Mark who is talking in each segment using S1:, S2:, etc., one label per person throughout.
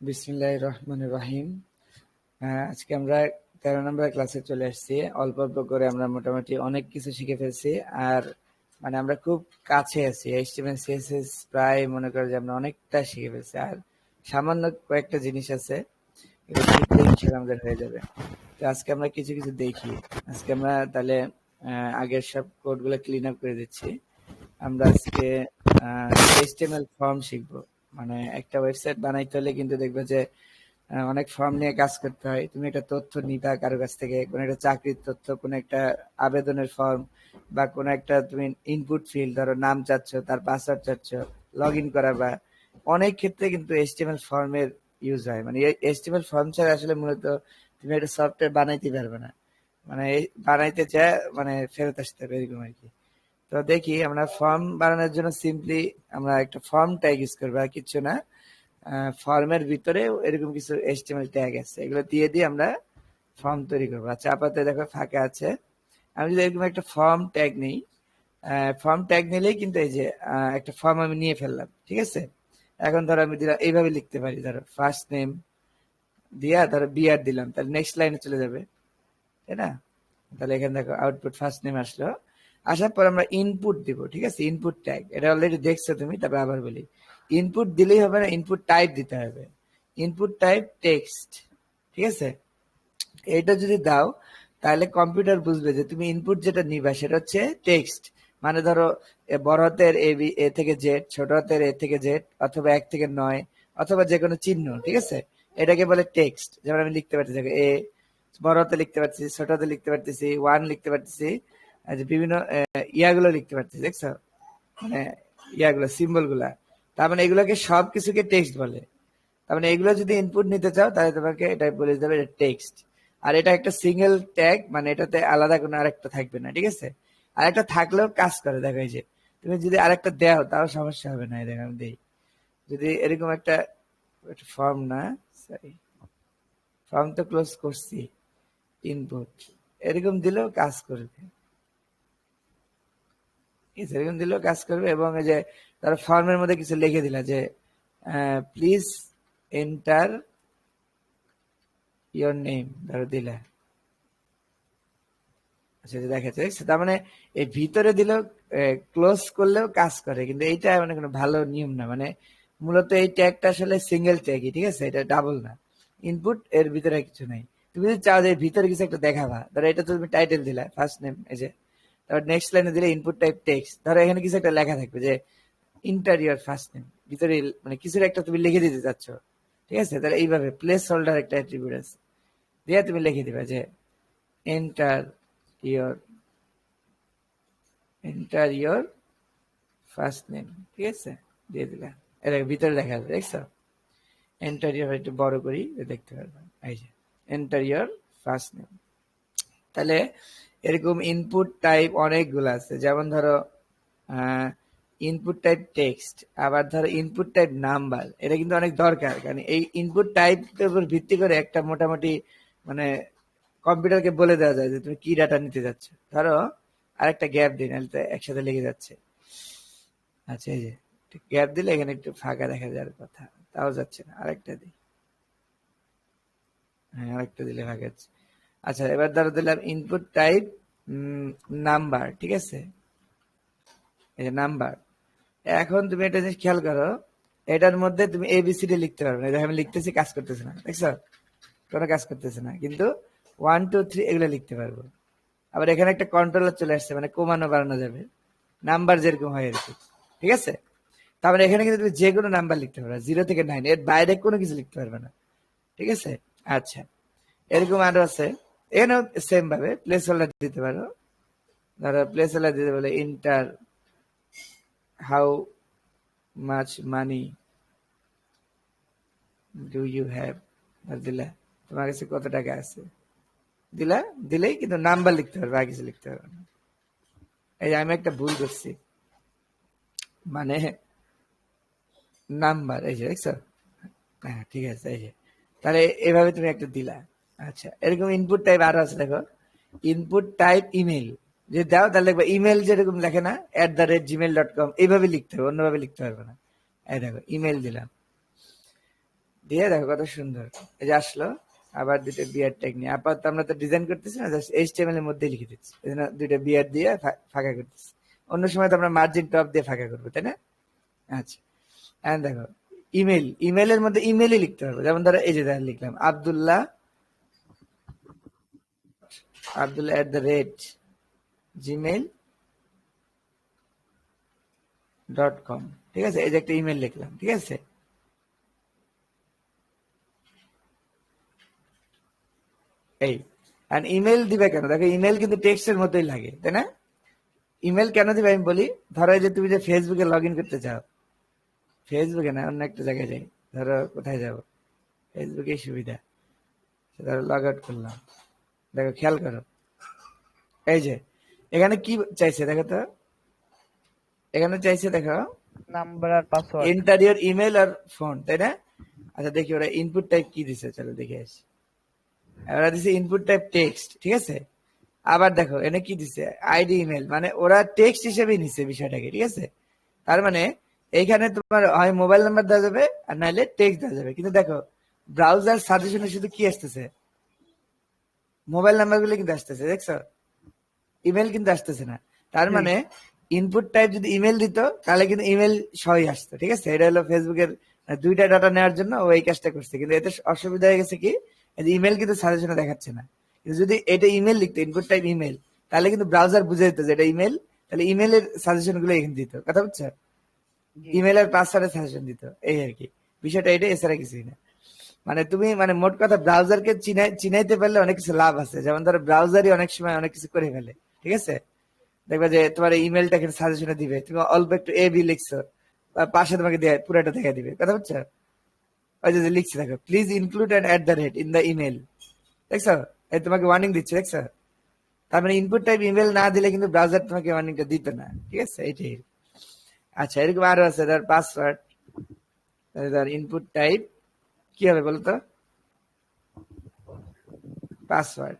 S1: বিসমিল্লাহির রহমানির রহিম। আজকে আমরা 13 নম্বর ক্লাসে চলে আসছি। অল্প অল্প করে আমরা মোটামুটি অনেক কিছু শিখে ফেলছি। আর মানে আমরা খুব কাছে আছি। এইচটিএমএল সিএসএস প্রায় মনে করো যে আমরা অনেকটা শিখে ফেলছি। আর সামান্য কয়েকটা জিনিস আছে, এগুলো শিখলে ইনশাআল্লাহ আমাদের হয়ে যাবে। তো আজকে আমরা কিছু কিছু দেখি। আজকে আমরা তাহলে আগের সব কোডগুলো ক্লিন আপ করে দিচ্ছি। আমরা আজকে এইচটিএমএল ফর্ম শিখবো। মানে একটা ওয়েবসাইট বানাইতে হলে কিন্তু দেখবে যে অনেক ফর্ম নিয়ে কাজ করতে হয়। তুমি একটা তথ্য নিবা কারো কাছ থেকে, কোনো একটা চাকরির তথ্য, কোনো একটা আবেদনের ফর্ম, বা কোনো একটা তুমি ইনপুট ফিল্ড, ধরো নাম চাচ্ছ, তার পাসওয়ার্ড চাচ্ছ, লগ ইন করাবা। অনেক ক্ষেত্রে কিন্তু এইচটিএমএল ফর্মের ইউজ হয়। মানে এইচটিএমএল ফর্ম ছাড়া আসলে মূলত তুমি একটা সফটওয়্যার বানাইতে পারবে না। মানে বানাইতে চায় মানে ফেরত আসতে হবে, এরকম আর কি। তো দেখি আমরা ফর্ম বানানোর জন্য সিম্পলি আমরা একটা ফর্ম ট্যাগ ইউজ করবো, আর কিছু না। ফর্মের ভিতরে এরকম কিছু এইচটিএমএল ট্যাগ আছে, এগুলো দিয়ে দিয়ে আমরা ফর্ম তৈরি করবো। আচ্ছা, আপাতত দেখো ফাঁকা আছে। আমি যদি এরকম একটা ফর্ম ট্যাগ নিই, ফর্ম ট্যাগ নিলেই কিন্তু এই যে একটা ফর্ম আমি নিয়ে ফেললাম, ঠিক আছে। এখন ধরো আমি দিলাম, এইভাবে লিখতে পারি, ধরো ফার্স্ট নেম দিয়া ধরো বিআর দিলাম, তাহলে নেক্সট লাইনে চলে যাবে, তাই না? তাহলে এখানে দেখো আউটপুট ফার্স্ট নেম আসলো। আসার পর আমরা ইনপুট দিব, ঠিক আছে। ইনপুট ট্যাগ এটা অলরেডি দেখছো তুমি, তারপর আবার বলি, ইনপুট দিলেই হবে না, ইনপুট টাইপ দিতে হবে। ইনপুট টাইপ টেক্সট, ঠিক আছে। এটা যদি দাও তাহলে কম্পিউটার বুঝবে যে তুমি ইনপুট যেটা নিবা সেটা হচ্ছে টেক্সট। মানে ধরো বড় হাতের এ বি এ থেকে জেড, ছোট হাতের এ থেকে জেড, অথবা 1 থেকে 9, অথবা যে কোনো চিহ্ন, ঠিক আছে। এটাকে বলে টেক্সট। যেমন আমি লিখতে পারছি দেখো এ, বড় হাতে লিখতে পারছি, ছোট হাতে লিখতে পারতেছি, 1 লিখতে পারতেছি, বিভিন্ন ইয়াগুলো লিখতে পারতেছি, দেখছো? মানে ইয়াগুলো সিম্বল গুলা। তার মানে এগুলোকে সব কিছুকে টেক্সট বলে। তার মানে এগুলো যদি ইনপুট নিতে চাও তাহলে তোমাকে এটা বলে দিতে হবে এটা টেক্সট। আর এটা একটা সিঙ্গেল ট্যাগ, মানে এটাতে আলাদা কোনো আরেকটা থাকবে না, ঠিক আছে। আরেকটা থাকলেও কাজ করে, দেখো এই যে তুমি যদি আরেকটা দেও তাও সমস্যা হবে না। এই দেখো আমি দেই, যদি এরকম একটা ফর্ম, না সরি, ফর্ম তো ক্লোজ করছি, ইনপুট এরকম দিলেও কাজ করবে, এরকম দিলেও কাজ করবে। এবং এই যে তারা ফর্মের মধ্যে কিছু লিখে দিলা যে প্লিজ এন্টার ইয়োর নেম, ধরো দিলা। আচ্ছা, দেখাচ্ছে, দেখছো? তার মানে এই ভিতরে দিলেও ক্লোজ করলেও কাজ করে, কিন্তু এইটা মানে কোনো ভালো নিয়ম না। মানে মূলত এই ট্যাগটা আসলে সিঙ্গেল ট্যাগই, ঠিক আছে, এটা ডাবল না। ইনপুট এর ভিতরে কিছু নাই। তুমি যদি চাও যে ভিতরে কিছু একটা দেখাবা, ধরো এটা তুমি টাইটেল দিলা ফার্স্ট নেম, এই যে তারপর নেক্সট লাইনে দিলে ইনপুট টাইপ টেক্সট, ধরো এখানে কিছু একটা লেখা থাকবে যে ইন্টারিয়র ফার্স্ট নেম, ভিতরে মানে কিছু একটা তুমি লিখে দিতে চাচ্ছ, ঠিক আছে। তাহলে এইভাবে প্লেস হোল্ডার একটা অ্যাট্রিবিউট আছে, দিয়ে তুমি লিখে দিবা যে enter your enter your first name, ঠিক আছে, দিয়ে দিলাম। এর ভিতরে দেখা যাবে, দেখছো? এন্টার ইয়োর, একটু বড় করি দেখতে পারবেন, এই যে এন্টার ইয়োর ফার্স্ট নেম। তাহলে এরকম ইনপুট টাইপ অনেকগুলো আছে। যেমন ধরো ইনপুট টাইপ টেক্সট, আবার ধরো ইনপুট টাইপ নাম্বার। এটা কিন্তু অনেক দরকার, কারণ এই ইনপুট টাইপের উপর ভিত্তি করে একটা মোটামুটি মানে কম্পিউটারকে বলে দেওয়া যায় যে তুমি কি ডাটা নিতে যাচ্ছ। ধরো আরেকটা গ্যাপ দিই, নাহলে তো একসাথে লেগে যাচ্ছে। আচ্ছা, এই যে গ্যাপ দিলে এখানে একটু ফাঁকা দেখা যাওয়ার কথা, তাও যাচ্ছে না। আরেকটা দিই, হ্যাঁ আরেকটা দিলে ফাঁকা যাচ্ছে। আচ্ছা, এবার ধরো দিলাম ইনপুট টাইপ নাম্বার, ঠিক আছে, এই যে নাম্বার। এখন তুমি একটা জিনিস খেয়াল করো, এটার মধ্যে তুমি এবিসিডি লিখতে পারবে না। আমি লিখতেছি, কাজ করতেছে না, দেখছো? কোনো কাজ করতেছে না, কিন্তু 1 2 3 এগুলো লিখতে পারবো। আবার এখানে একটা কন্ট্রোলার চলে আসছে, মানে কমানো বাড়ানো যাবে, নাম্বার যেরকম হয় আর কি, ঠিক আছে। তারপরে এখানে কিন্তু তুমি যে কোনো নাম্বার লিখতে পারবে, 0 থেকে 9, এর বাইরে কোনো কিছু লিখতে পারবে না, ঠিক আছে। আচ্ছা, এরকম আরো আছে। এখানেও সেম ভাবে প্লেস হোল্ডার দিতে পারো। ধরো প্লেস হোল্ডার দিতে বলে enter how much money do you have, দিলা তোমার কাছে কত টাকা আছে, দিলা। দিলেই কিন্তু নাম্বার লিখতে পারবে, আর কিছু লিখতে পারবে না। এই যে আমি একটা ভুল করছি, মানে নাম্বার, এই যে দেখছো? হ্যাঁ ঠিক আছে, এই যে তাহলে এভাবে তুমি একটা দিলা। আচ্ছা, এরকম ইনপুট টাইপ আরো আছে, দেখো ইনপুট টাইপ ইমেল। যে দাও তাহলে দেখবে ইমেল যেরকম লেখে না, @gmail.com, এইভাবে লিখতে হবে, অন্যভাবে লিখতে পারবে না। এই দেখো ইমেল দিলাম, দিয়ে দেখো কত সুন্দর, এই যে আসলো। আবার দুইটা বিয়ার ট্যাগ নিয়ে আপাতত আমরা তো ডিজাইন করতেছি না, জাস্ট এইচটিএমএল এর মধ্যে লিখে দিচ্ছি, এই জন্য দুইটা বিয়ার দিয়ে ফাঁকা করতেছি। অন্য সময় তো আমরা মার্জিন টপ দিয়ে ফাঁকা করবো, তাই না? আচ্ছা, এখন দেখো ইমেল, ইমেলের মধ্যে ইমেলই লিখতে পারবো। যেমন ধরো এই যে লিখলাম আব্দুল্লাহ, আব্দুল্লাহ @gmail.com, ঠিক আছে? এই যে একটা ইমেল লিখলাম, ঠিক আছে? এই আর ইমেল দিবে কেন? দেখো ইমেল কিন্তু টেক্সটের মতোই লাগে, তাই না? ইমেল কেন দিবে আমি বলি। ধরো এই যে তুমি যে ফেসবুকে লগ ইন করতে চাও, ফেসবুকে না অন্য একটা জায়গায় যাই, ধরো কোথায় যাবো, ফেসবুকে সুবিধা, ধরো লগ আউট করলাম। দেখো খেয়াল করো, এই যে এখানে কি চাইছে দেখো তো, এখানে চাইছে দেখো
S2: নাম্বার আর পাসওয়ার্ড।
S1: এন্টার ইওর ইমেল আর ফোন, তাই না? আচ্ছা দেখি ওরা ইনপুট টাইপ কি দিছে, চলো দেখে আসি। ওরা দিছে ইনপুট টাইপ টেক্সট, ঠিক আছে? আবার দেখো এনে কি দিছে, আইডি ইমেল, মানে ওরা টেক্সট হিসেবেই নিছে বিষয়টাকে, ঠিক আছে? তার মানে এইখানে তোমার হয় মোবাইল নাম্বার দেওয়া যাবে আর নাহলে টেক্সট দেওয়া যাবে। কিন্তু দেখো ব্রাউজার সাজেশনে শুধু কি আসতেছে, মোবাইল নাম্বার গুলো কিন্তু আসতেছে, দেখছো? ইমেল কিন্তু আসতেছে না। তার মানে ইনপুট টাইপ যদি ইমেল দিত তাহলে কিন্তু ইমেল সহই আসতো, ঠিক আছে? এটা হলো ফেসবুকের দুইটা ডাটা নেওয়ার জন্য ও এই কাজটা করছে। কিন্তু এতে অসুবিধা হয়ে গেছে কি, ইমেল কিন্তু সাজেশনে দেখাচ্ছে না। কিন্তু যদি এটা ইমেল লিখতো, ইনপুট টাইপ ইমেল, তাহলে কিন্তু ব্রাউজার বুঝে দিত যে এটা ইমেল, তাহলে ইমেলের সাজেশন গুলো এখানে দিত। কথা বুঝছো? ইমেলের পাসওয়ার্ডের সাজেশন দিত, এই আর কি বিষয়টা। এটা এছাড়া কিছুই না। মানে তুমি মানে মোট কথা ব্রাউজারকে চিনাইতে পারলে অনেক কিছু লাভ আছে। যেমন ধরো ব্রাউজারই অনেক সময় অনেক কিছু করে ফেলে, ঠিক আছে? দেখবা যে তোমার ইমেলটা এখানে সাজেশনে দিবে, তুমি অল্প একটু এ বি লিখছো, পাশে তোমাকে পুরোটা দেখা দিবে। কথা বুঝছো? ওই যে লিখছি দেখো, please include @@ in the email, দেখছো? এই তোমাকে ওয়ার্নিং দিচ্ছে, দেখছো? তার মানে ইনপুট টাইপ ইমেল না দিলে কিন্তু ব্রাউজার তোমাকে ওয়ার্নিংটা দিত না, ঠিক আছে? এইটাই। আচ্ছা এরকম আরো আছে, ধর পাসওয়ার্ড, ধর ইনপুট টাইপ কি হবে বলতো, পাসওয়ার্ড।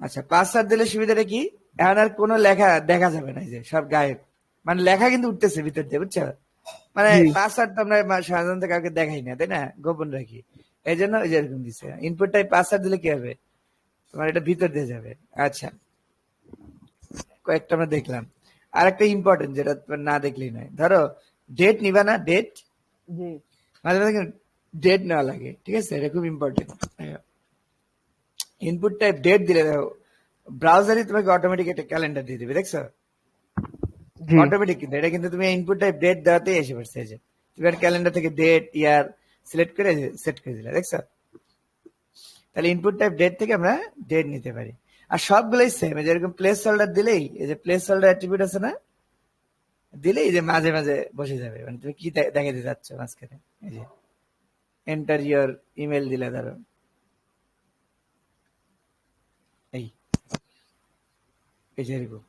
S1: আচ্ছা পাসওয়ার্ড দিলে সুবিধাটা কি, এখন আর কোনো লেখা দেখা যাবে না, এই যে সব গায়েব, মানে লেখা কিন্তু উঠতেছে ভিতর দিয়ে, বুঝছো? মানে পাসওয়ার্ড তো আমরা সাধারণত কাউকে দেখাই না, তাই না? গোপন রাখি। এই জন্য ওই যে এরকম দিচ্ছে। ইনপুট টাইপ পাসওয়ার্ড দিলে কি হবে, তোমার এটা ভিতর দিয়ে যাবে। আচ্ছা কয়েকটা আমরা দেখলাম। আর একটা ইম্পর্টেন্ট যেটা তোমার না দেখলেই নয়, ধরো ডেট নিবা না, ডেট মাঝে মাঝে ডেট নেওয়া লাগে, ঠিক আছে? এটা খুব ইম্পর্টেন্ট। ইনপুট টাইপ ডেট দিলে দেখো ব্রাউজারই তোমাকে অটোমেটিক একটা ক্যালেন্ডার দিয়ে দিবে, দেখছো? অটোমেটিক। কিন্তু এটা কিন্তু তুমি ইনপুট টাইপ ডেট দেওয়াতেই এসে পড়ছে, যে তুমি ক্যালেন্ডার থেকে ডেট ইয়ার সিলেক্ট করে সেট করে দিলে, দেখছো? তাহলে ইনপুট টাইপ ডেট থেকে আমরা ডেট নিতে পারি। আর সবগুলোই সেম, যেরকম প্লেস হোল্ডার দিলেই, এই যে প্লেস হোল্ডার অ্যাট্রিবিউট আছে না, দিলেই যে মাঝে মাঝে বসে যাবে, মানে তুমি কি দেখাতে যাচ্ছ মাঝখানে। এই যে এন্টার ইওর ইমেল দিলে ধরো, এই এই যে এরকম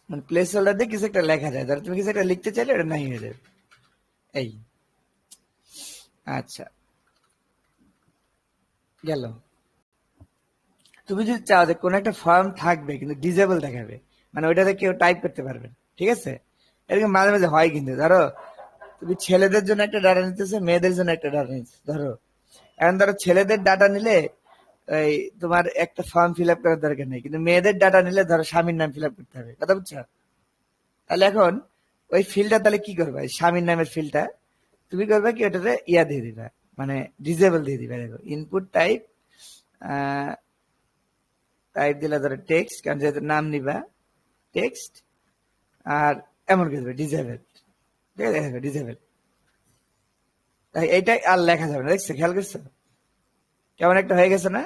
S1: মানে প্লেস হোল্ডার দিয়ে কিছু একটা লেখা যায়, ধরো তুমি কিছু একটা লিখতে চাইলে এটা নাই হয়ে যাবে, এই। আচ্ছা গেল। তুমি যদি চাও যে কোন একটা ফর্ম থাকবে কিন্তু ডিজেবল দেখাবে, মানে ওইটাতে কেউ টাইপ করতে পারবে, ঠিক আছে? এরকম মাঝে মাঝে হয়। কিন্তু ধরো তুমি ছেলেদের জন্য একটা ডাটা নিতেছো, মেয়েদের জন্য একটা ডাটা নিতেছো, ধরো এখন ধরো ছেলেদের ডাটা নিলে এই তোমার একটা ফর্ম ফিল আপ করার দরকার নেই, কিন্তু মেয়েদের ডাটা নিলে ধরো স্বামীর নাম ফিল আপ করতে হবে। কথা বুঝছো? তাহলে এখন ওই ফিল্ডটা তাহলে কি করবে, স্বামীর নামের ফিল্ডটা তুমি করবে কি, ওটাতে ইয়া দিয়ে দিবা, মানে ডিজেবল দিয়ে দিবা। দেখো ইনপুট টাইপ, টাইপ দিলে ধরো টেক্সট, কারণ যেহেতু নাম নিবা টেক্সট, আর এমন করবে ডিজেবল, ঠিক আছে? ডিজেবল, এইটাই আর লেখা যাবে না, দেখছো? খেয়াল করছো কেমন একটা হয়ে গেছে না?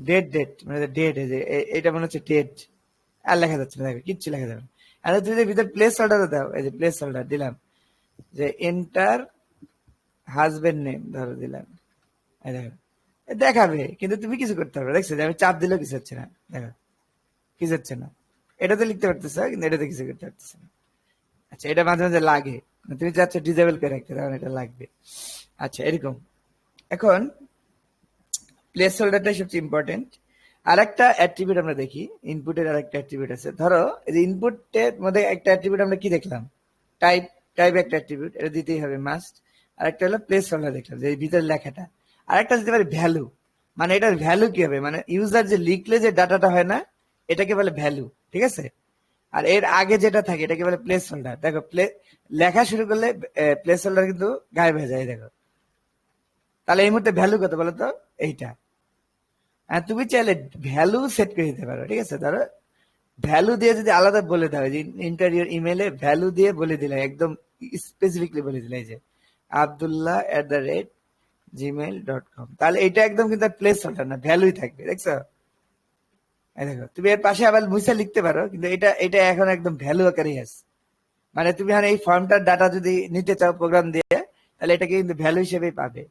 S1: ডেট ডেট মানে ডেট, এই যে এইটা মনে হচ্ছে ডেট, আর লেখা যাচ্ছে না, দেখো কিচ্ছু লেখা যাবে না। আর তুমি ভিতরে প্লেস হোল্ডার দাও, এই যে প্লেস হোল্ডার দিলাম, যে এন্টার হাজবেন্ড নেম ধরো দিলাম, এই দেখো দেখাবে, কিন্তু তুমি কিছু করতে পারবে। দেখছো যে আমি চাপ দিলেও কিছু হচ্ছে না, দেখো কিছু হচ্ছে না। এটাতে লিখতে পারতেছ কিন্তু এটাতে কিছু করতে পারতেছে না। আচ্ছা এটা মাঝে মাঝে লাগে, তুমি চাচ্ছ ডিজেবল করে রাখতে, তখন এটা লাগবে। আচ্ছা এরকম। এখন প্লেস হোল্ডারটাই সবচেয়ে ইম্পর্টেন্ট। আর একটা অ্যাট্রিবিউট আমরা দেখি, ইনপুটের আর একটা অ্যাট্রিবিউট আছে। ধরো এই যে ইনপুটের মধ্যে একটা অ্যাট্রিবিউট আমরা কি দেখলাম, টাইপ, টাইপ একটা অ্যাট্রিবিউট, এটা দিতেই হবে মাস্ট। আর একটা হলো প্লেস হোল্ডার, দেখলাম যে ভিতরে লেখাটা। আর একটা দিতে পারি ভ্যালু, মানে এটার ভ্যালু কি হবে, মানে ইউজার যে লিখলে যে ডাটাটা হয় না, এটাকে বলে ভ্যালু, ঠিক আছে। আর এর আগে যেটা থাকে এটাকে বলে প্লেস হোল্ডার। দেখো লেখা শুরু করলে প্লেস হোল্ডার কিন্তু গায়েব হয়ে যায়, দেখো। তাহলে এই মুহূর্তে ভ্যালু কত বলো তো, এইটা। আর তুমি চাইলে ভ্যালু সেট করে দিতে পারো, ঠিক আছে। ধরো ভ্যালু দিয়ে যদি আলাদা বলে দাও, যে ইন্টারিয়র ইমেলে ভ্যালু দিয়ে বলে দিলে, একদম স্পেসিফিকলি বলে দিলে যে abdullah@gmail.com, তাহলে এটা একদম কিন্তু প্লেস হোল্ডার না, ভ্যালুই থাকবে, দেখছো। এই দেখো, তুমি এর পাশে আবার মুছে লিখতে পারো, কিন্তু এটা এটা এখন একদম ভ্যালু আকারেই আছে। মানে তুমি এখন এই ফর্মটার ডাটা যদি নিতে চাও প্রোগ্রাম দিয়ে, তাহলে এটাকে কিন্তু ভ্যালু হিসেবেই পাবে।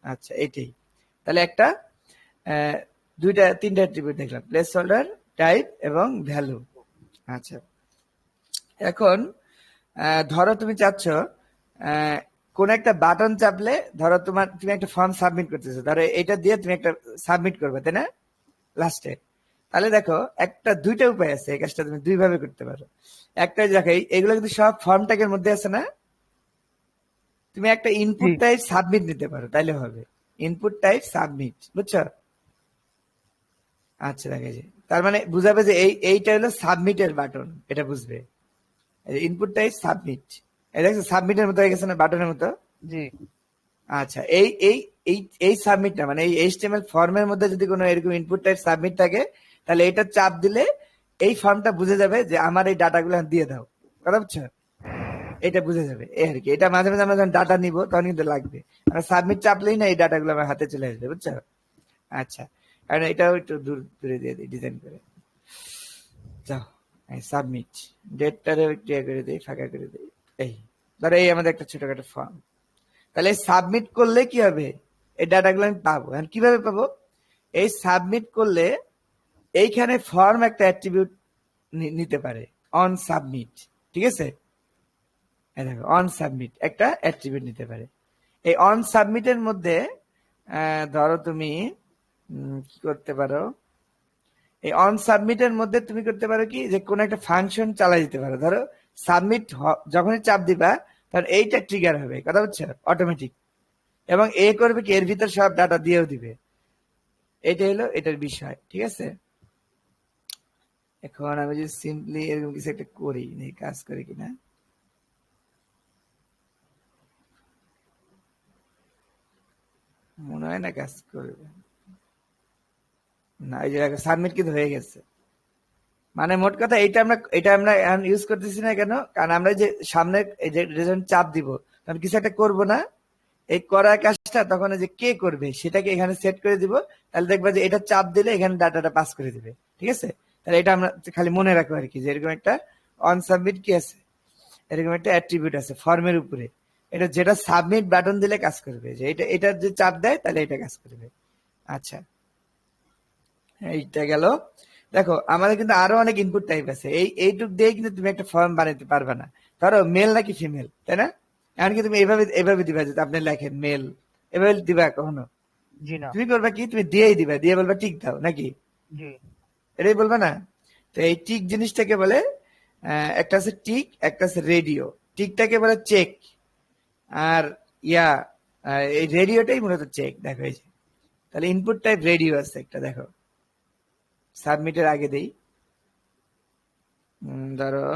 S1: আচ্ছা, এটাই তাহলে একটা দুইটা তিনটা অ্যাট্রিবিউট দেখলাম, প্লেস হোল্ডার, টাইপ এবং ভ্যালু। আচ্ছা, এখন ধরো তুমি চাচ্ছ কোন একটা বাটন চাপলে, ধরো তুমি একটা ফর্ম সাবমিট করতেছো, ধরো এটা দিয়ে তুমি একটা সাবমিট করবে, তাই না, লাস্টে। তাহলে দেখো একটা দুইটা উপায় আছে, এই কাজটা তুমি দুই ভাবে করতে পারো। একটা দেখো, এগুলো কিন্তু সব ফর্ম ট্যাগের মধ্যে আছে না। তুমি একটা ইনপুট টাইপ সাবমিট নিতে পারো, তাইলে হবে। ইনপুট টাইপ সাবমিট, বুঝছো। আচ্ছা, দেখে যে তার মানে বুঝাবে যে এইটা হলো সাবমিটের বাটন, এটা বুঝবে। ইনপুট টাইপ সাবমিট, এই দেখছো সাবমিটের মতো হয়ে গেছে না, বাটনের মতো।
S2: জি।
S1: আচ্ছা, এই এই এই এই সাবমিটটা মানে এই এইচটিএমএল ফর্মের মধ্যে যদি কোনো এরকম ইনপুট টাইপ সাবমিট থাকে, তাহলে এটা চাপ দিলে এই ফর্মটা বুঝে যাবে যে আমার এই ডাটাগুলো দিয়ে দাও, কথা বুঝছো। এটা বুঝে যাবে, এই আর কি। এটা মাঝে মাঝে আমরা যখন ডাটা নিবো তখন কিন্তু লাগবে, আমরা সাবমিট চাপলেই না এই ডাটাগুলো আমার হাতে চলে আসবে, বুঝছো। আচ্ছা, কারণ এটাও একটু দূরে দিয়ে দিই ডিজাইন করে। যাও, সাবমিট, ডেটটারে একটু করে দিই, ফাঁকা করে দিই। এই ধরো এই আমাদের একটা ছোটখাটো ফর্ম, তাহলে সাবমিট করলে কি হবে, এই ডাটাগুলো আমি পাবো। এখন কিভাবে পাবো, এই সাবমিট করলে এইখানে ফর্ম একটা অ্যাট্রিবিউট নিতে পারে, অন সাবমিট, ঠিক আছে। দেখো অন সাবমিট একটা অ্যাট্রিবিউট নিতে পারে। এই অন সাবমিটের মধ্যে ধরো তুমি কি করতে পারো, এই অন সাবমিটের মধ্যে তুমি করতে পারো কি, যে কোনো একটা ফাংশন চালাই দিতে পারো। ধরো সাবমিট যখনই চাপ দিবা, তখন এইটা ট্রিগার হবে, কথা বুঝছো, অটোমেটিক। এবং এ করবে কি, এর ভিতর সব ডাটা দিয়েও দিবে। এটা হলো এটার বিষয়, ঠিক আছে। এখন আমি যদি সিম্পলি এরকম কিছু একটা করি, কাজ করে কিনা, মনে হয় না কাজ করবে না। এই যে সাবমিট কিন্তু হয়ে গেছে। মানে মোট কথা এটা আমরা এখন ইউজ করতেছি না কেন, কারণ আমরা যে সামনে এই যে যখন চাপ দিব তখন কিছু একটা করবো না, এই করার কাজটা তখন যে কে করবে সেটাকে এখানে সেট করে দিব। তাহলে দেখবা যে এটা চাপ দিলে এখানে ডাটাটা পাস করে দিবে, ঠিক আছে। তাহলে এটা আমরা খালি মনে রাখবো আর কি, যে এরকম একটা অন সাবমিট কি আছে, এরকম একটা অ্যাট্রিবিউট আছে ফর্মের উপরে। এটা যেটা সাবমিট বাটন দিলে কাজ করবে, যে এটার যে চাপ দেয় তাহলে এটা কাজ করবে। আচ্ছা, এইটা গেল। দেখো আমাদের কিন্তু আরো অনেক ইনপুট টাইপ আছে, এইটুক দিয়ে কিন্তু তুমি একটা ফর্ম বানাতে পারবে না। ধরো মেল নাকি ফিমেল, তাই না। এমনকি তুমি এভাবে দিবা, যদি আপনি লেখেন মেল, এভাবে দিবা কখনো।
S2: জি না।
S1: তুমি করবা কি, তুমি দিয়েই দিবা, দিয়ে বলবা টিক দাও নাকি,
S2: জি।
S1: এটাই বলবা না। তো এই টিক জিনিসটাকে বলে, একটা আছে টিক, একটা আছে রেডিও। টিকটাকে বলে চেক, আর এই রেডিওটাই মূলত চেক। দেখো এই যে, তাহলে ইনপুট টাইপ রেডিও আছে একটা, দেখো সাবমিটের আগে দেই। ধরো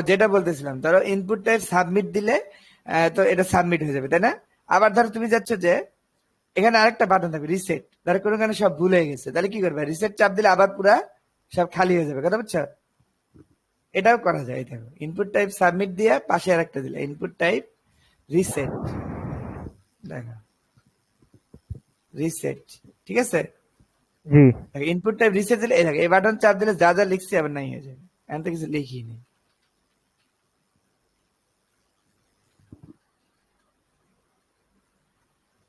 S1: যেটা বলতেছিলাম, ধরো ইনপুট টাইপ সাবমিট দিলে তো এটা সাবমিট হয়ে যাবে, তাই না। আবার ধরো তুমি যাচ্ছ যে এখানে আরেকটা বাটন থাকবে রিসেট, ধরো কোনো কারণে সব ভুল হয়ে গেছে, তাহলে কি করবে, রিসেট চাপ দিলে আবার পুরা সব খালি হয়ে যাবে, কথা বুঝছো। এটাও করা যায়, দেখো ইনপুট টাইপ সাবমিট দিয়ে পাশে আরেকটা দিলে ইনপুট টাইপ রিসেট, দেখো রিসেট, ঠিক আছে।
S2: জি।
S1: ইনপুট টাইপ রিসেট দিলে এই বাটন চাপ দিলে যা যা লিখছি আবার নাই হয়ে যাবে, এখন তো কিছু লিখি নেই।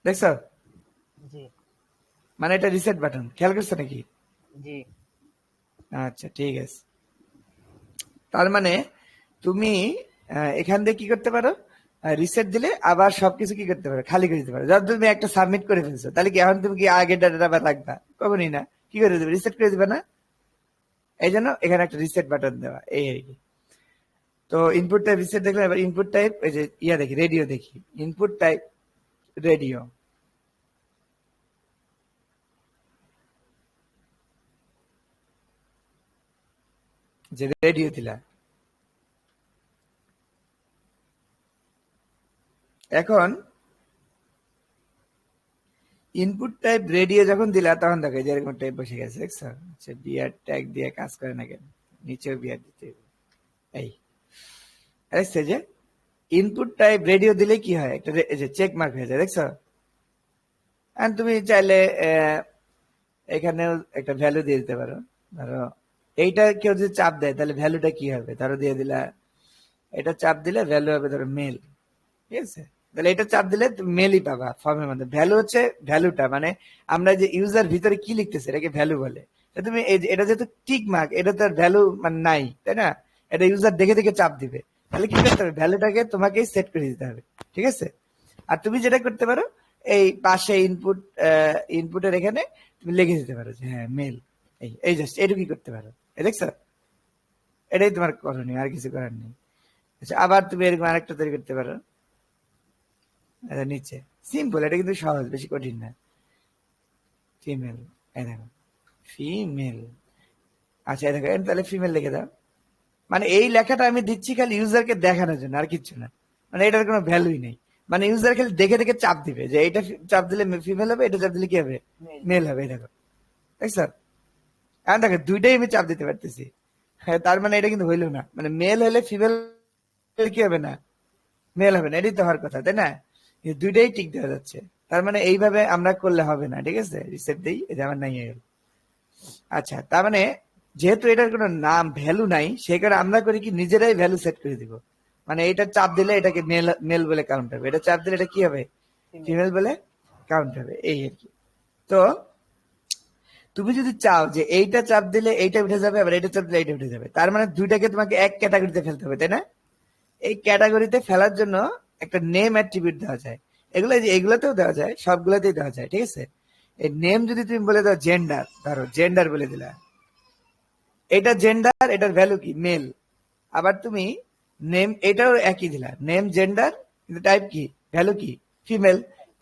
S1: দেখছো,
S2: জি।
S1: মানে এটা রিসেট বাটন, খেয়াল করছো নাকি।
S2: জি।
S1: আচ্ছা, ঠিক আছে। তার মানে তুমি এখান দিয়ে কি করতে পারো, রিসেট দিলে আবার সবকিছু কি করতে পারো, খালি করে দিতে পারো। যখন তুমি একটা সাবমিট করে ফেলছো, তাহলে কি এখন তুমি কি আগের ডাটাটা আবার রাখবা, কখনই না। কি করে দেবে, রিসেট করে দিবে না। এই জন্য এখানে একটা রিসেট বাটন দেওয়া, এই আর কি। তো ইনপুট টাইপ রিসেট দেখলাম, এবার ইনপুট টাইপ এই যে দেখি, রেডিও দেখি। ইনপুট টাইপ রেডিও, যে রেডিও দিলা। এখন ইনপুট টাইপ রেডিও যখন দিলা তখন দেখো যে এরকম টাইপ বসে গেছে, দেখছো? আচ্ছা, বিআর ট্যাগ দিয়ে কাজ করে না কেন? নিচেও বিআর দিতে হবে। এই দেখছে যে ইনপুট টাইপ রেডিও দিলে কি হয়, একটা চেক মার্ক হয়ে যায়, দেখছো? আর তুমি চাইলে এখানেও একটা ভ্যালু দিয়ে দিতে পারো। ধরো এইটা কেউ যদি চাপ দেয় তাহলে ভ্যালুটা কি হবে, ধরো দিয়ে দিলা, এটা চাপ দিলে ভ্যালু হবে ধরো মেল, ঠিক আছে? তাহলে এটা চাপ দিলে তুমি মেলই পাবা ফর্মের মধ্যে। ভ্যালু হচ্ছে ভ্যালুটা, মানে আমরা যে ইউজার ভিতরে কি লিখতেছে এটাকে ভ্যালু বলে। তুমি এটা যেহেতু টিক মার্ক, এটা তো ভ্যালু মানে নাই, তাই না? এটা ইউজার দেখে দেখে চাপ দিবে, তাহলে কি করতে হবে, ভ্যালুটাকে তোমাকেই সেট করে দিতে হবে, ঠিক আছে? আর তুমি যেটা করতে পারো, এই পাশে ইনপুটের এখানে তুমি লিখে দিতে পারো যে হ্যাঁ মেল, এই জাস্ট এটুকুই করতে পারো। দেখছো, এটাই তোমার করণীয়, আর কিছু করার নেই। আচ্ছা, আবার তুমি এরকম আরেকটা তৈরি করতে পারো নিচে, সিম্পল, এটা কিন্তু সহজ, বেশি কঠিন না। ফিমেল, এই দেখো ফিমেল। আচ্ছা, এই দেখো তাহলে ফিমেল লিখে দাও। মানে এই লেখাটা আমি দিচ্ছি খালি ইউজারকে দেখানোর জন্য, আর কিচ্ছু না। মানে এটার কোনো ভ্যালুই নেই, মানে ইউজার খালি দেখে দেখে চাপ দিবে যে এটা চাপ দিলে ফিমেল হবে, এটা চাপ দিলে কি হবে, মেল হবে। এই দেখো, দেখছো? এখন দেখো দুইটাই আমি চাপ দিতে পারতেছি। হ্যাঁ, তার মানে এটা কিন্তু হইলো না, মানে মেল হলে ফিমেল কি হবে না, মেল হবে না, এটাই তো হওয়ার কথা, তাই না? দুইটাই টিক দেওয়া যাচ্ছে, তার মানে এইভাবে আমরা করলে হবে না, ঠিক আছে? রিসেট দেই, এটা আমার নাই হয়ে গেল। আচ্ছা, তার মানে যেহেতু এটার কোনো নাম ভ্যালু নাই, সেই কারণে আমরা করি কি, নিজেরাই ভ্যালু সেট করে দিব। মানে এটা চাপ দিলে এটাকে মেল মেল বলে কাউন্ট হবে, এটা চাপ দিলে এটা কি হবে, ফিমেল বলে কাউন্ট হবে, এই আর কি। তো তুমি যদি চাও যে এইটা চাপ দিলে এইটা উঠে যাবে, আবার এইটা চাপ দিলে এইটা উঠে যাবে, তার মানে দুইটাকে তোমাকে এক ক্যাটাগরিতে ফেলতে হবে, তাই না? এই ক্যাটাগরিতে ফেলার জন্য একটা নেম অ্যাট্রিবিউট দেওয়া যায়। এগুলোতেও দেওয়া যায়, সবগুলোতেই দেওয়া যায়, ঠিক আছে? এই নেম যদি তুমি বলে দাও জেন্ডার, ধরো জেন্ডার বলে দিলা, এটা জেন্ডার, এটার ভ্যালু কি, মেল। আবার তুমি নেম এটাও একই দিলা, নেম জেন্ডার, কিন্তু টাইপ কি, ভ্যালু কি, ফিমেল।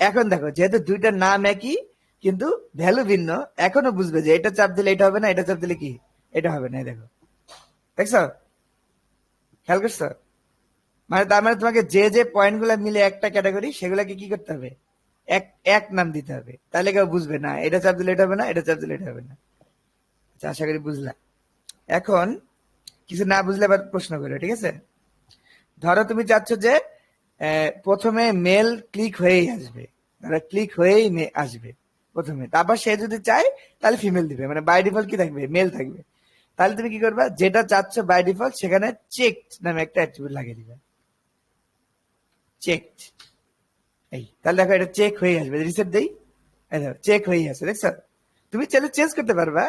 S1: এখন দেখো যেহেতু দুইটার নাম একই কিন্তু ভ্যালু ভিন্ন, এখনো বুঝবে যে এটা চাপ দিলে এটা হবে না, এটা চাপ দিলে কি, এটা হবে না। এই দেখো, দেখছো, খেয়াল করছো? মানে তার মানে তোমাকে যে যে পয়েন্ট গুলা মিলে একটা ক্যাটাগরি, সেগুলাকে কি করতে হবে, এক এক নাম দিতে হবে, তাহলে কেউ বুঝবে না এটা চাপ দিলে এটা হবে না, এটা চাপ দিলে এটা হবে না। আচ্ছা, আশা করি বুঝলা। এখন কিছু না বুঝলে আবার প্রশ্ন করো, ঠিক আছে? ধরো তুমি চাচ্ছ যে প্রথমে মেল ক্লিক হয়েই আসবে, ধরো ক্লিক হয়েই আসবে প্রথমে, তারপর সে যদি চায় তাহলে ফিমেল দিবে, মানে বাই ডিফল্ট কি থাকবে, মেল থাকবে। তাহলে তুমি কি করবা, যেটা চাচ্ছ বাই ডিফল্ট সেখানে চেক নামে একটা অ্যাট্রিবিউট লাগিয়ে দিবে, চেক। এই তাহলে দেখো এটা চেক হয়ে আসবে, রিসেট দেই, চেক হয়ে আসে, দেখছো? তুমি চাইলে চেঞ্জ করতে পারবা,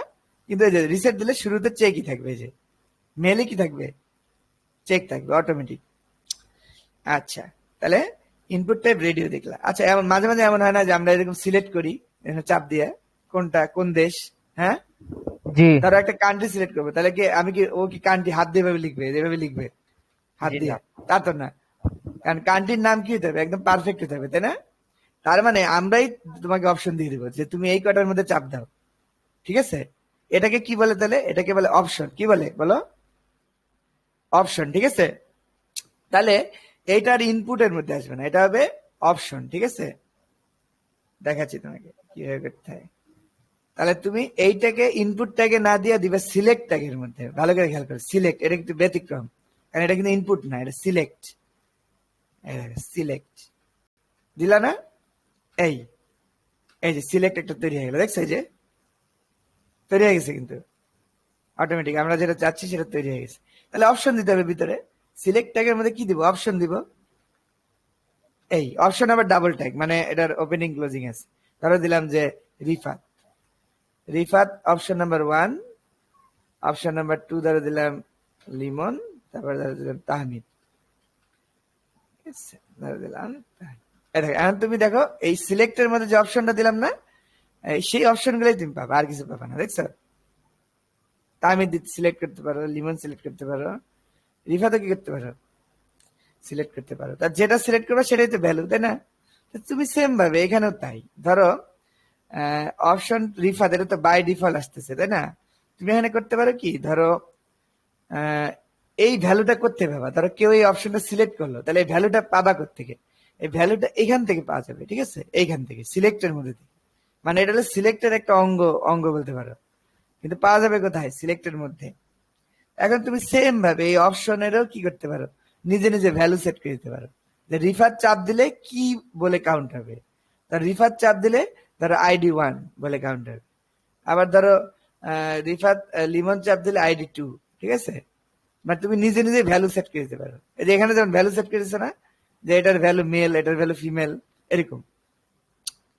S1: কিন্তু এই যে রিসেট দিলে শুরুতে চেকই থাকবে, এই যে মেলে কি থাকবে, চেক থাকবে অটোমেটিক। আচ্ছা, তাহলে ইনপুট টাইপ রেডিও দেখলা। আচ্ছা, এমন মাঝে মাঝে এমন হয় না যে আমরা এরকম সিলেক্ট করি চাপ দিয়ে, কোনটা কোন দেশ, হ্যাঁ?
S2: জি
S1: ধরো একটা কান্ট্রি সিলেক্ট করবো, তাহলে কি আমি কি, ও কি কান্ট্রি হাত দিয়ে এভাবে লিখবে, যেভাবে লিখবে হাত
S2: জি
S1: দিয়ে,
S2: না।
S1: তা তো না। কারণ কান্ট্রির নাম কি হতে হবে, একদম পারফেক্ট হতে হবে, তাই না? তার মানে আমরাই তোমাকে অপশন দিয়ে দিব যে তুমি এই কটার মধ্যে চাপ দাও, ঠিক আছে? এটাকে কি বলে তাহলে, এটাকে বলে অপশন। কি বলে বলো, অপশন, ঠিক আছে? তাহলে এইটার ইনপুটের মধ্যে আসবে না, এটা হবে অপশন, ঠিক আছে? দেখাচ্ছি তোমাকে কিভাবে করতে হয়। তাহলে তুমি এইটাকে ইনপুট ট্যাগে না দিয়ে দিবে সিলেক্ট ট্যাগের মধ্যে, ভালো করে খেয়াল করো, সিলেক্ট, এটা কিন্তু ব্যতিক্রম, কারণ এটা কিন্তু ইনপুট না, এটা সিলেক্ট। সিলেক্ট দিলা না, এই এই যে সিলেক্ট একটা তৈরি হয়ে গেল, দেখছো? এই যে তৈরি হয়ে গেছে কিন্তু অটোমেটিক, আমরা যেটা চাচ্ছি সেটা তৈরি হয়ে গেছে। তাহলে অপশন দিতে হবে ভিতরে, সিলেক্ট ট্যাগের মধ্যে কি দিব, অপশন দিব। এই অপশন আবার ডাবল ট্যাগ, মানে এটার ওপেনিং ক্লোজিং আছে। ধরো দিলাম যে Rifat, Rifat option number 1, option number 2 ধরো দিলাম লিমন, তারপর ধরো দিলাম তাহমিদ, ধরো দিলাম তাহমিদ। এখন তুমি দেখো এই সিলেক্টের মধ্যে যে অপশনটা দিলাম না, সেই অপশন গুলোই তুমি পাবা, আর কিছু পাবা না, দেখছো? তাহমিদ সিলেক্ট করতে পারো, লিমন সিলেক্ট করতে পারো, রিফাতে কি করতে পারো, সিলেক্ট করতে পারো। তার যেটা সিলেক্ট করবে সেটাই তো ভ্যালু, তাই না? তো তুমি সেম ভাবে এখানেও তাই, ধরো অপশন রিফাত এটা তো বাই ডিফল্ট আসতেছে, তাই না? তুমি এখানে করতে পারো কি, ধরো আহ, এই ভ্যালুটা করতে পাবা, ধরো কেউ এই অপশনটা সিলেক্ট করলো, তাহলে এই ভ্যালুটা পাবা থেকে, এই ভ্যালুটা এখান থেকে পাওয়া যাবে, ঠিক আছে, এইখান থেকে সিলেক্টের মধ্যে থেকে। মানে এটা হলো সিলেক্টের একটা অঙ্গ, অঙ্গ বলতে পারো, কিন্তু পাওয়া যাবে কোথায়, সিলেক্টের মধ্যে। এখন তুমি সেম ভাবে এই অপশনেরও কি করতে পারো, নিজে নিজে ভ্যালু সেট করে দিতে পারো, যে রিফার চাপ দিলে কি বলে কাউন্ট হবে। তার রিফার চাপ দিলে ধরো ID 1 বলে কাউন্ট হবে। আবার ধরো রিফাত লিমন চাপ দিলে ID 2, ঠিক আছে? মানে তুমি নিজে নিজে ভ্যালু সেট করে দিতে পারো। এই যে এখানে যেমন ভ্যালু সেট করে দিচ্ছে না, যে এটার ভ্যালু মেল, এটার ভ্যালু ফিমেল, এরকম।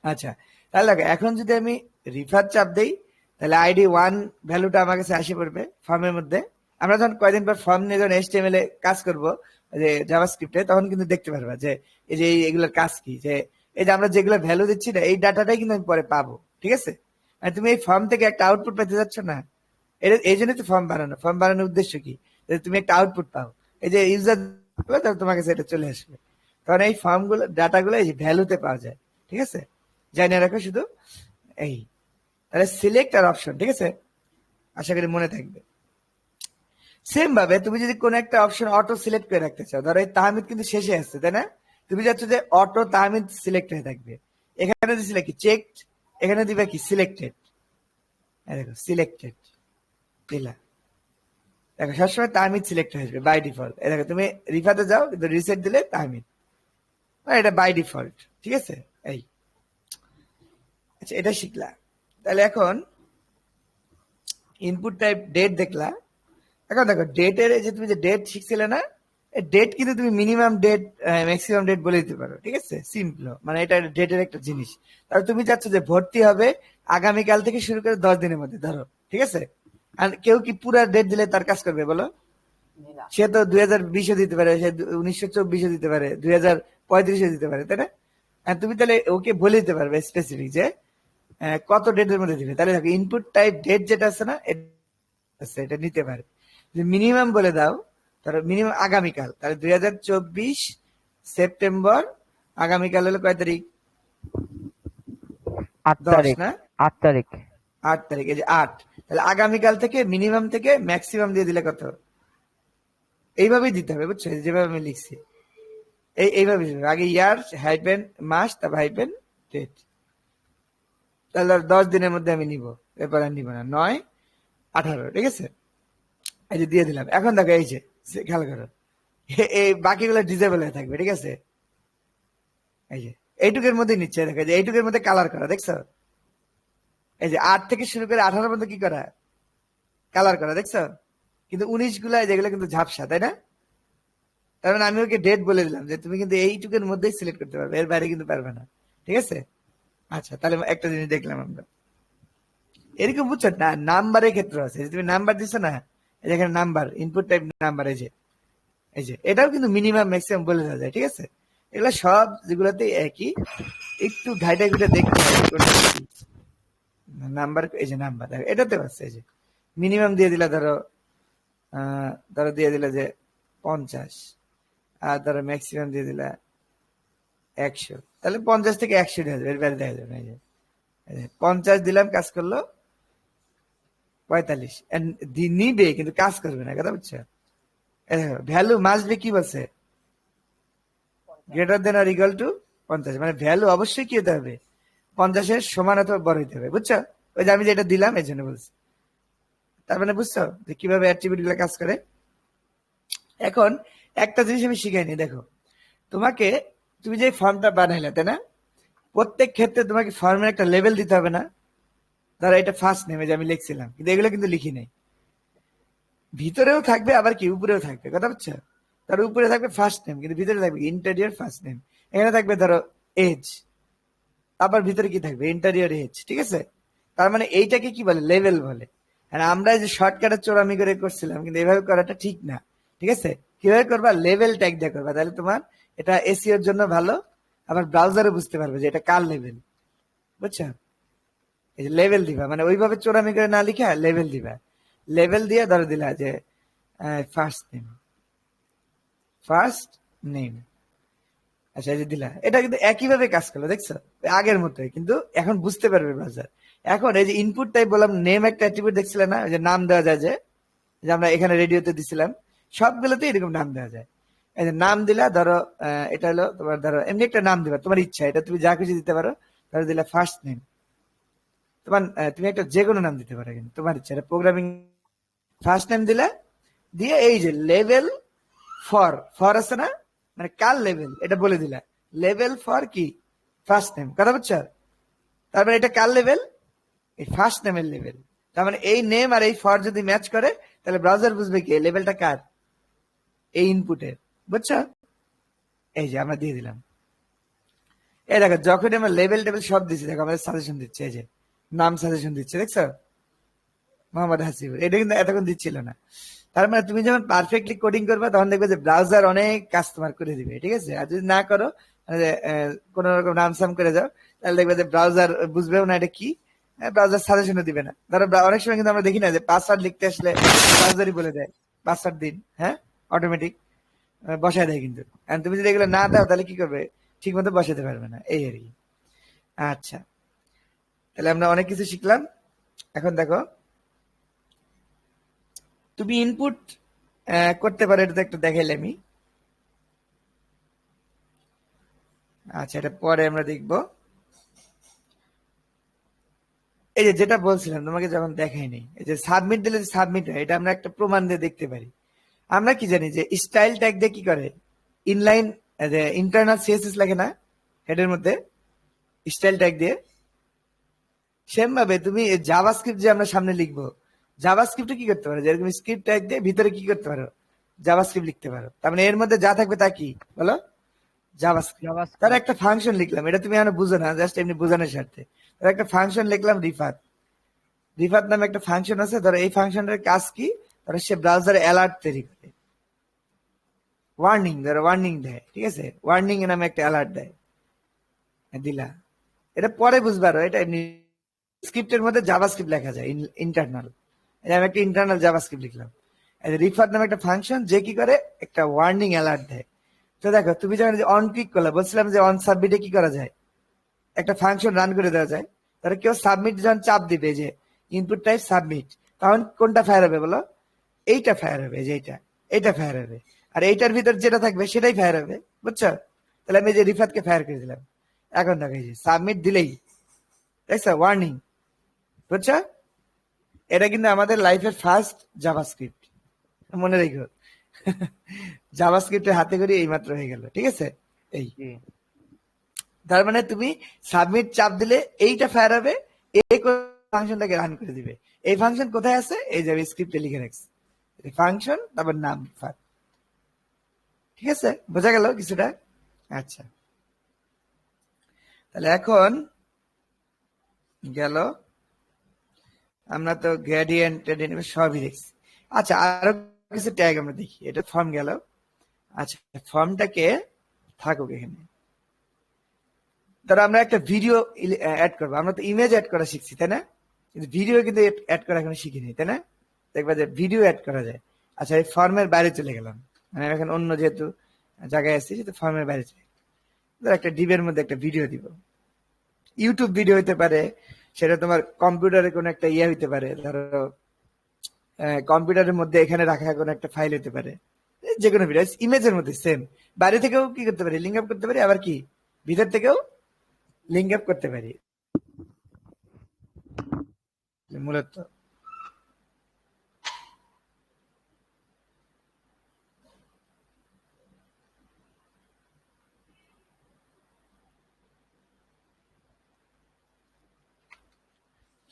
S1: আচ্ছা, তাহলে দেখো এখন যদি আমি রিফার চাপ দেই, তাহলে ID 1 ভ্যালুটা আমার কাছে আসে পড়বে ফর্মের মধ্যে। আমরা যখন কয়দিন পর ফর্ম নিয়ে যখন HTML এ কাজ করব, যে জাভাস্ক্রিপ্টে, তখন কিন্তু দেখতে পারবা যে এই যে এগুলোর কাজ কি, যে এই যে আমরা যেগুলো ভ্যালু দিচ্ছি না, এই ডাটাটাই কিন্তু আমি পরে পাবো, ঠিক আছে? আর তুমি এই ফর্ম থেকে একটা আউটপুট পেতে যাচ্ছ না, এটা এই জন্যই তো ফর্ম বানানো। ফর্ম বানানোর উদ্দেশ্য কি, যে তুমি একটা আউটপুট পাও, এই যে ইউজার তাহলে তোমার কাছে এটা চলে আসবে। কারণ এই ফর্ম গুলো, ডাটা গুলো এই ভ্যালুতে পাওয়া যায়, ঠিক আছে? জানিয়ে রাখো শুধু এই। তাহলে সিলেক্ট আর অপশন, ঠিক আছে, আশা করি মনে থাকবে। সেম ভাবে তুমি যদি কোন একটা অপশন অটো সিলেক্ট করে রাখতে চাও, ধরো এই তাহমিদ কিন্তু শেষে আসছে, তাই না? তুমি চাচ্ছ যে অটো তাহমিদ সিলেক্ট হয়ে থাকবে, এখানে দিছিলে কি চেকড, এখানে দিবে কি সিলেক্টেড। দেখো সিলেক্টেড দিলা, দেখো সবসময় তাহমিদ সিলেক্ট হয়ে যাবে বাই ডিফল্ট। দেখো তুমি রিফাতে যাও, কিন্তু রিসেট দিলে তাহমিদ, এটা বাই ডিফল্ট, ঠিক আছে? এই, আচ্ছা এটা শিখলা। তাহলে এখন ইনপুট টাইপ ডেট দেখলা। এখন দেখো ডেটের যে তুমি যে ডেট শিখছিলে না, ডেট কিন্তু তুমি মিনিমাম ডেট ম্যাক্সিমাম ডেট বলে দিতে পারো, ঠিক আছে? সিম্পল, মানে এটা ডেটের একটা জিনিস। তাহলে তুমি চাচ্ছ যে ভর্তি হবে আগামীকাল থেকে শুরু করে 10 দিনের মধ্যে, ধরো, ঠিক আছে? আর কেউ কি পুরা ডেট দিলে তার কাজ করবে বলো?
S2: জি না।
S1: সে তো 2020 দিতে পারে, সে 1924 দিতে পারে, 2035 দিতে পারে, তাই না? আর তুমি তাহলে ওকে বলে দিতে পারবে স্পেসিফিক যে কত ডেটের মধ্যে দিবে। তাহলে দেখো ইনপুট টাইপ ডেট যেটা আছে না, এটা নিতে পারে। মিনিমাম বলে দাও, ধরো মিনিমাম আগামীকাল, তাহলে 2024 সেপ্টেম্বর, আগামীকাল হলো কয় তারিখ,
S2: 8
S1: 10
S2: তারিখ।
S1: না,
S2: 8 তারিখ।
S1: 8 তারিখ, এই যে 8। তাহলে আগামীকাল থেকে মিনিমাম থেকে ম্যাক্সিমাম দিয়ে দিলে কত, এইভাবেই দিতে হবে, বুঝছো? যেভাবে আমি লিখছি এইভাবে দিতে হবে। আগে ইয়ার হাইপেন মাস, তারপর হাইপেন ডেট। তাহলে 10 দিনের মধ্যে আমি নিব, এরপর আর নিব না, 9, 18, ঠিক আছে? এই যে দিয়ে দিলাম। এখন দেখো এই যে খেয়াল করো, এই বাকিগুলো ডিজেবল হয়ে থাকবে, ঠিক আছে? এই যে এইটুকের মধ্যে নিচ্ছে, দেখো যে এইটুকের মধ্যে কালার করা, দেখছো? এই যে 8 থেকে শুরু করে 18 পর্যন্ত কি করা, কালার করা, দেখছো? কিন্তু 19 গুলা যেগুলো কিন্তু ঝাপসা, তাই না? তার মানে আমি ওকে ডেট বলে দিলাম যে তুমি কিন্তু এইটুকের মধ্যেই সিলেক্ট করতে পারবে, এর বাইরে কিন্তু পারবে না, ঠিক আছে? আচ্ছা, তাহলে একটা জিনিস দেখলাম আমরা, এরকম বুঝছো না, নাম্বারের ক্ষেত্রে আছে, যে তুমি নাম্বার দিছো না, এই যে এখানে নাম্বার, ইনপুট টাইপ নাম্বার, এই যে এটাও কিন্তু মিনিমাম ম্যাক্সিমাম বলে দেওয়া যায়, ঠিক আছে? এগুলা সব যেগুলোতে একই, একটু ঘাইটা ঘুটে দেখতে হবে কোনটা কি নাম্বার। এই যে নাম্বার দেখো এটাতে আছে, এই যে মিনিমাম দিয়ে দিলা, ধরো ধরো দিয়ে দিলা যে 50, আর ধরো ম্যাক্সিমাম দিয়ে দিলা 100, তাহলে 50 থেকে 100 দেওয়া যাবে, এর বাইরে দেওয়া যাবে না। এই যে 50 দিলাম, কাজ করলো 45, নিবে কিন্তু কাজ করবে না, কথা বুঝছো? ভ্যালু মাস্ট বি কি বলছে, greater than or equal to 50, মানে ভ্যালু অবশ্যই কি হতে হবে, 50-এর সমান অথবা বড় হতে হবে, বুঝছো? ওই যে আমি যেটা দিলাম এই জন্য বলছি। তার মানে বুঝছো যে কিভাবে অ্যাট্রিবিউট গুলো কাজ করে। এখন একটা জিনিস আমি শিখাইনি, দেখো তোমাকে, তুমি যে ফর্মটা বানাইলে, তাই না? প্রত্যেক ক্ষেত্রে তোমাকে ফর্মের একটা লেভেল দিতে হবে না? ধরো এটা ফার্স্ট নেম, যে আমি লিখছিলাম, কিন্তু এগুলো কিন্তু লিখি নাই। ভিতরেও থাকবে আবার কি উপরেও থাকবে, কথা বুঝছো? তার উপরে থাকবে ফার্স্ট নেম, কিন্তু ভিতরে থাকবে ইন্টেরিয়র ফার্স্ট নেম। এখানে থাকবে ধরো এজ, আবার ভিতরে কি থাকবে ইন্টেরিয়র এজ, ঠিক আছে? তার মানে এইটাকে কি বলে, লেভেল বলে। আর আমরা যে শর্টকাটে চোরামি করে করছিলাম, কিন্তু এভাবে করাটা ঠিক না, ঠিক আছে? কিভাবে করবা, লেভেল ট্যাগ দিয়ে করবা, তাহলে তোমার এটা এসইওর জন্য ভালো। আবার ব্রাউজারে বুঝতে পারবে যে এটা কার লেভেল, বুঝছো? এই যে লেভেল দিবা, মানে ওইভাবে চোরামি করে না লিখা লেভেল দিবা। লেভেল দিয়ে ধরে দিলা যে ফার্স্ট নেম, ফার্স্ট নেম। আচ্ছা এই যে দিলা, এটা কিন্তু একইভাবে কাজ করলো, দেখছো আগের মতোই, কিন্তু এখন বুঝতে পারবে ব্রাউজার। এখন এই যে ইনপুট টাইপ বললাম, নেম একটা অ্যাট্রিবিউট দেখছিলে না, ওই যে নাম দেওয়া যায়, যে যে আমরা এখানে রেডিওতে দিছিলাম, সবগুলোতে এরকম নাম দেওয়া যায়। এই যে নাম দিলা, ধরো এটা হলো তোমার, ধরো এমনি একটা নাম দিবা তোমার ইচ্ছা, এটা তুমি যা খুশি দিতে পারো। ধরো দিলা ফার্স্ট নেম, তোমার তুমি একটা যে কোনো নাম দিতে পারো, কিন্তু তোমার ইচ্ছা, এটা প্রোগ্রামিং। ফার্স্ট নেম দিলা, দিয়ে এই যে লেভেল ফর, ফর আছে না, মানে কার লেভেল এটা বলে দিলা। লেভেল ফর কি, ফার্স্ট নেম, কথা বুঝছো? তার মানে এটা কার লেভেল, এই ফার্স্ট নেমের লেভেল। তার মানে এই নেম আর এই ফর যদি ম্যাচ করে, তাহলে ব্রাউজার বুঝবে কি এই লেভেলটা কার, এই ইনপুটের, বুঝছো? এই যে আমরা দিয়ে দিলাম। এই দেখো যখন আমরা লেভেল টেবিল সব দিচ্ছি, দেখো আমাদের সাজেশন দিচ্ছে, এই যে নাম সাজেশন দিচ্ছে, দেখছো, মোহাম্মদ হাসিবুর, এটা কিন্তু এতক্ষণ দিচ্ছিল না। তার মানে তুমি যখন পারফেক্টলি কোডিং করবে, তখন দেখবে যে ব্রাউজার অনেক কাজ তোমার করে দিবে, ঠিক আছে? আর যদি না করো, মানে কোন রকম নাম সাম করে যাও, তাহলে দেখবে যে ব্রাউজার বুঝবেও না এটা কি, ব্রাউজার সাজেশনও দিবে না। ধরো অনেক সময় কিন্তু আমরা দেখি না যে পাসওয়ার্ড লিখতে আসলে ব্রাউজারই বলে দেয় পাসওয়ার্ড দিন, হ্যাঁ, অটোমেটিক বসায় দেয়, কিন্তু আর তুমি যদি এগুলো না দাও, তাহলে কি করবে, ঠিক মতো বসাতে পারবে না, এই আর কি। আচ্ছা, তাহলে আমরা অনেক কিছু শিখলাম। এখন দেখো, তুমি ইনপুট করতে পারো, এটা তো একটা দেখাইলে আমি। আচ্ছা, এটা পরে আমরা দেখব। এই যে যেটা বলছিলাম তোমাকে যখন দেখাইনি, এই যে সাবমিট দিলে সাবমিট হয়, এটা আমরা একটা প্রমাণ দিয়ে দেখতে পারি। আমরা কি জানি যে স্টাইল ট্যাগ দিয়ে কি করে, ইনলাইন ইন্টারনাল সিএসএস লাগে না হেডের মধ্যে, স্টাইল ট্যাগ দিয়ে। সেম ভাবে তুমি জাভাস্ক্রিপ্ট যে আমরা সামনে লিখবো, জাভাস্ক্রিপ্টে কি করতে পারো, যেরকম স্ক্রিপ্ট ট্যাগ দিয়ে ভিতরে কি করতে পারো, জাভাস্ক্রিপ্ট লিখতে পারো। তার মানে এর মধ্যে যা থাকবে তা কি বলো, জাভাস্ক্রিপ্ট। তার
S2: জাভাস্ক্রিপ্ট।
S1: একটা ফাংশন লিখলাম, এটা তুমি এখন বুঝো না, জাস্ট এমনি বোঝানোর স্বার্থে। তার একটা ফাংশন লিখলাম রিফাত, রিফাত নামে একটা ফাংশন আছে। ধরো এই ফাংশনের কাজ কি, ধরো সে ব্রাউজারে অ্যালার্ট তৈরি করে, ওয়ার্নিং, ধরো ওয়ার্নিং দেয়, ঠিক আছে, ওয়ার্নিং নামে একটা অ্যালার্ট দেয়, দিলা। এটা পরে বুঝবে, আরো এটা এমনি স্ক্রিপ্টের মধ্যে জাভাস্ক্রিপ্ট লেখা যায়, ইন্টারনাল। আমি একটা ইন্টারনাল জাভাস্ক্রিপ্ট লিখলাম। রিফাত নামে একটা ফাংশন, যে কি করে একটা ওয়ার্নিং অ্যালার্ট দেয়। তো দেখো তুমি যখন অন ক্লিক করলে, বলছিলাম যে অন সাবমিটে কি করা যায়, একটা ফাংশন রান করে দেওয়া যায়। তাহলে কেউ সাবমিট যখন চাপ দিবে, যে ইনপুট টাইপ সাবমিট, তখন কোনটা ফায়ার হবে বলো, এইটা ফায়ার হবে, যে এইটা ফায়ার হবে। আর এইটার ভিতর যেটা থাকবে সেটাই ফায়ার হবে, বুঝছো? তাহলে আমি যে রিফাতকে ফায়ার করে দিলাম। এখন দেখো এই যে সাবমিট দিলেই, দেখছো, ওয়ার্নিং, বুঝছো? এটা কিন্তু আমাদের লাইফের ফার্স্ট জাভাস্ক্রিপ্ট, মনে রেখো। জাভাস্ক্রিপ্টের হাতে করে এই মাত্র হয়ে গেল, ঠিক আছে? এই,
S2: জি
S1: তার মানে তুমি সাবমিট চাপ দিলে এইটা ফায়ার হবে, এই ফাংশনটাকে রান করে দিবে। এই ফাংশন কোথায় আছে, এই যে স্ক্রিপ্টে লিখে রাখছি, ফাংশন তারপর নাম ফার, ঠিক আছে? বোঝা গেল কিছুটা? আচ্ছা, তাহলে এখন গেল, আমরা তো গ্রেডিয়েন্ট টেডিয়েন্ট সবই দেখছি। আচ্ছা, আরো কিছু ট্যাগ আমরা দেখি। এটা ফর্ম গেল। আচ্ছা, ফর্মটাকে থাকুক এখানে। ধরো আমরা একটা ভিডিও অ্যাড করবো, আমরা তো ইমেজ অ্যাড করা শিখছি, তাই না? কিন্তু ভিডিও কিন্তু অ্যাড করা এখনো শিখিনি, তাই না? দেখবা যে ভিডিও অ্যাড করা যায়। আচ্ছা, এই ফর্মের বাইরে চলে গেলাম, মানে আমি এখন অন্য যেহেতু জায়গায় আছি, সেহেতু ফর্মের বাইরে চলে, ধরো একটা ডিবের মধ্যে একটা ভিডিও দিব, ইউটিউব ভিডিও হইতে পারে, সেটা তোমার কম্পিউটারে কোনো একটা ইয়ে হইতে পারে, ধরো কম্পিউটারের মধ্যে এখানে রাখা কোনো একটা ফাইল হতে পারে, যে কোনো ভিডিও ইমেজের মধ্যে সেম। বাইরে থেকেও কি করতে পারি, লিঙ্ক আপ করতে পারি, আবার কি ভিতর থেকেও লিঙ্ক আপ করতে পারি মূলত।